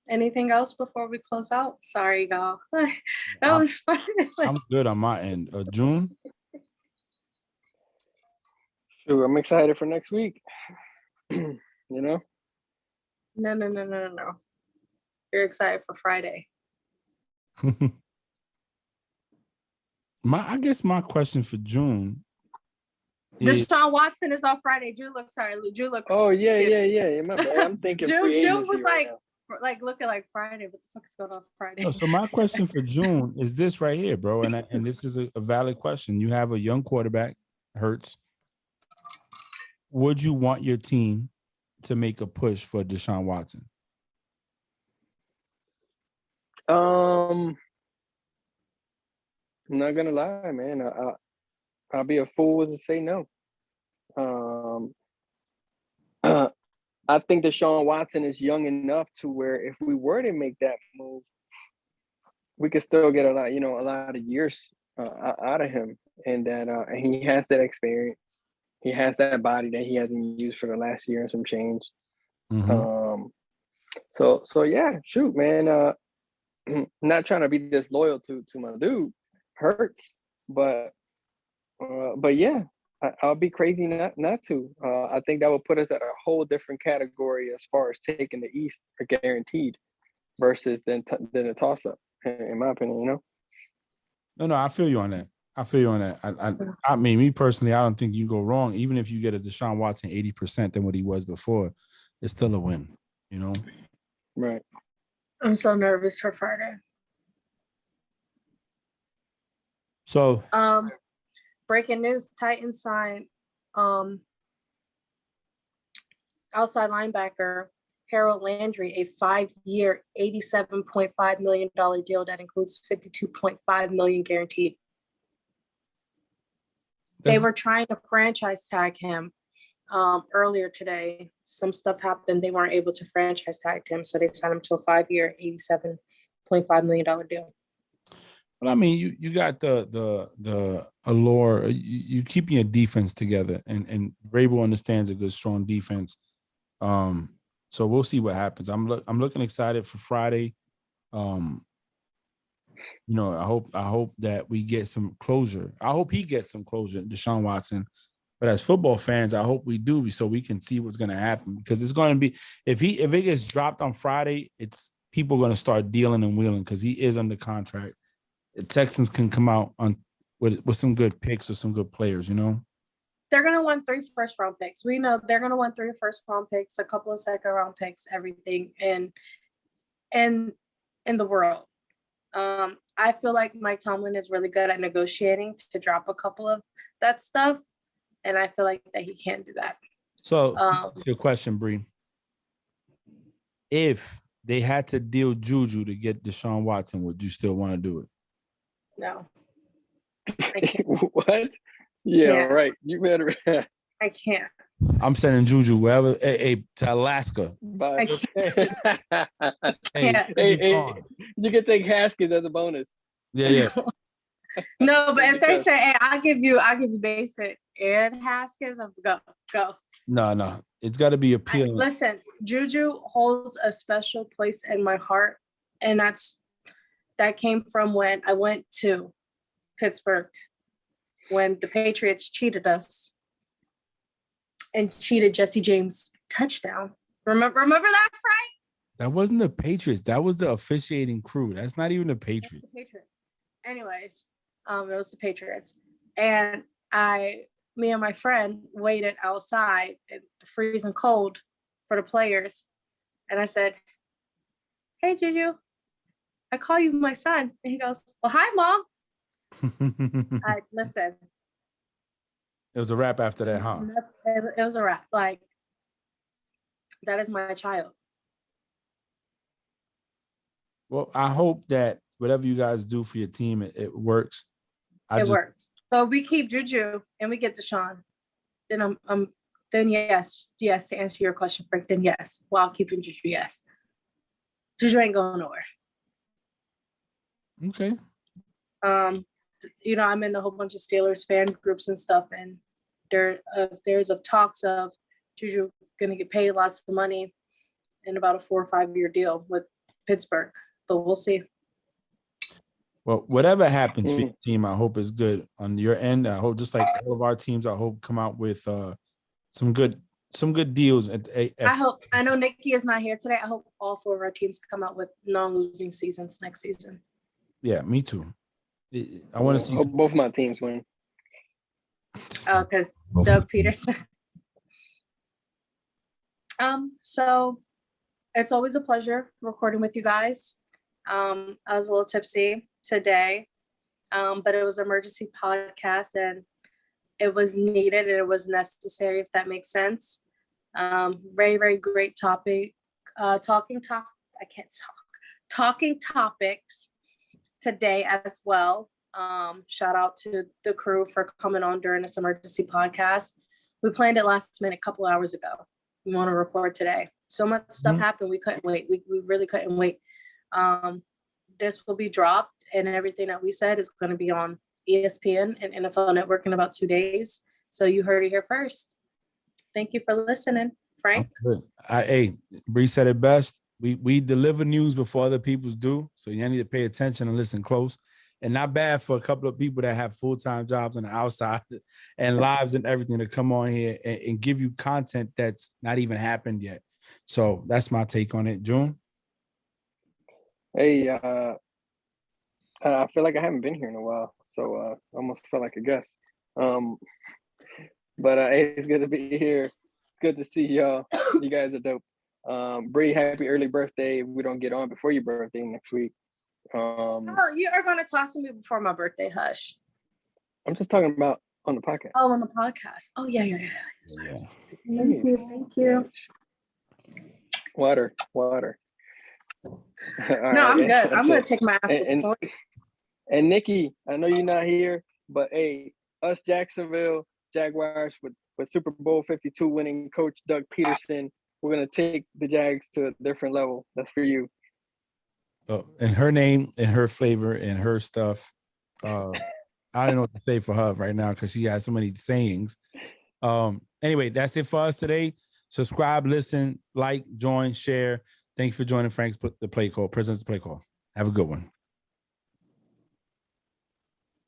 Anything else before we close out? Sorry, y'all. That was fun. I'm good on my end. June? Sure, I'm excited for next week. No. You're excited for Friday. I guess my question for June is, Deshaun Watson is on Friday. Drew looked. Oh yeah. My bad. I'm thinking free Drew agency was right like looking like Friday. What the fuck is going on Friday? no, so my question for June is this right here, bro, and this is a valid question. You have a young quarterback, Hurts. Would you want your team to make a push for Deshaun Watson? I'm not gonna lie, man. I'll be a fool to say no. I think Deshaun Watson is young enough to where if we were to make that move, we could still get a lot of years out of him, and that he has that experience. He has that body that he hasn't used for the last year and some change. Mm-hmm. So yeah, shoot, man. Not trying to be disloyal to my dude, Hurts, but yeah, I'll be crazy not to. I think that would put us at a whole different category as far as taking the East are guaranteed versus than a toss up, in my opinion. No, I feel you on that. I mean, me personally, I don't think you go wrong. Even if you get a Deshaun Watson 80% than what he was before, it's still a win. Right. I'm so nervous for Friday. So, breaking news: Titans signed outside linebacker Harold Landry a 5-year, $87.5 million deal that includes $52.5 million guaranteed. They were trying to franchise tag him earlier today. Some stuff happened. They weren't able to franchise tag him, so they signed him to a 5-year, $87.5 million deal. But I mean, you got the allure. You keeping your defense together, and Vrabel understands a good, strong defense. So we'll see what happens. I'm looking excited for Friday. I hope that we get some closure. I hope he gets some closure, Deshaun Watson. But as football fans, I hope we do so we can see what's going to happen, because it's going to be if it gets dropped on Friday, it's people going to start dealing and wheeling because he is under contract. The Texans can come out with some good picks or some good players, They're going to want 3 first-round picks. We know they're going to want 3 first-round picks, a couple of second-round picks, everything in the world. I feel like Mike Tomlin is really good at negotiating to drop a couple of that stuff, and I feel like that he can do that. So, your question, Bree. If they had to deal Juju to get Deshaun Watson, would you still want to do it? No. What? Yeah, Yeah. right. You better. I can't. I'm sending Juju wherever, to Alaska. Bye. Yeah. Hey, you can take Haskins as a bonus. Yeah. No, but if they say, "Hey, I'll give you Basic and Haskins," I'm go. No, it's got to be appealing. Listen, Juju holds a special place in my heart, and that came from when I went to Pittsburgh when the Patriots cheated us and cheated Jesse James touchdown. Remember that, Frank? That wasn't the Patriots. That was the officiating crew. That's not even the Patriots. The Patriots. Anyways, it was the Patriots. And me and my friend waited outside in the freezing cold for the players. And I said, "Hey, Juju, I call you my son." And he goes, "Well, hi, Mom." Listen. It was a wrap after that, huh? It was a wrap. Like, that is my child. Well, I hope that whatever you guys do for your team, it works. It works. So we keep Juju and we get Deshaun. Then yes, to answer your question, Frank. Then yes, while keeping Juju, yes. Juju ain't going nowhere. Okay. I'm in a whole bunch of Steelers fan groups and stuff, and there's talks of Juju gonna get paid lots of money in about a 4 or 5 year deal with Pittsburgh, but we'll see. Well, whatever happens for your team, I hope is good on your end. I hope, just like all of our teams, I hope come out with some good deals. I know Nikki is not here today. I hope all 4 of our teams come out with non-losing seasons next season. Yeah, me too. I want to see both my teams win. Oh, because Doug Peterson. So it's always a pleasure recording with you guys. I was a little tipsy today, but it was an emergency podcast and it was needed and it was necessary, if that makes sense. Very, very great topic. Talking topics today as well. Shout out to the crew for coming on during this emergency podcast. We planned it last minute, a couple hours ago. We want to record today. So much stuff happened. We couldn't wait. We really couldn't wait. This will be dropped, and everything that we said is going to be on ESPN and NFL Network in about 2 days. So you heard it here first. Thank you for listening, Frank. Hey, Bree said it best. We deliver news before other people's do, so you need to pay attention and listen close. And not bad for a couple of people that have full-time jobs on the outside and lives and everything to come on here and give you content that's not even happened yet. So that's my take on it. June? Hey, I feel like I haven't been here in a while, so I almost felt like a guest. But hey, it's good to be here. It's good to see y'all. You guys are dope. Bree, happy early birthday. We don't get on before your birthday next week. You are going to talk to me before my birthday. Hush. I'm just talking about on the podcast. Oh, on the podcast. Oh, yeah. Yeah. Thank you. Water. No, I'm good. I'm going to take my ass to sleep. And Nikki, I know you're not here, but hey, us Jacksonville Jaguars with Super Bowl 52 winning coach Doug Peterson, we're going to take the Jags to a different level. That's for you. And her name and her flavor and her stuff. I don't know what to say for her right now because she has so many sayings. Anyway, that's it for us today. Subscribe, listen, like, join, share. Thank you for joining Frank's the Play Call, President's Play Call. Have a good one.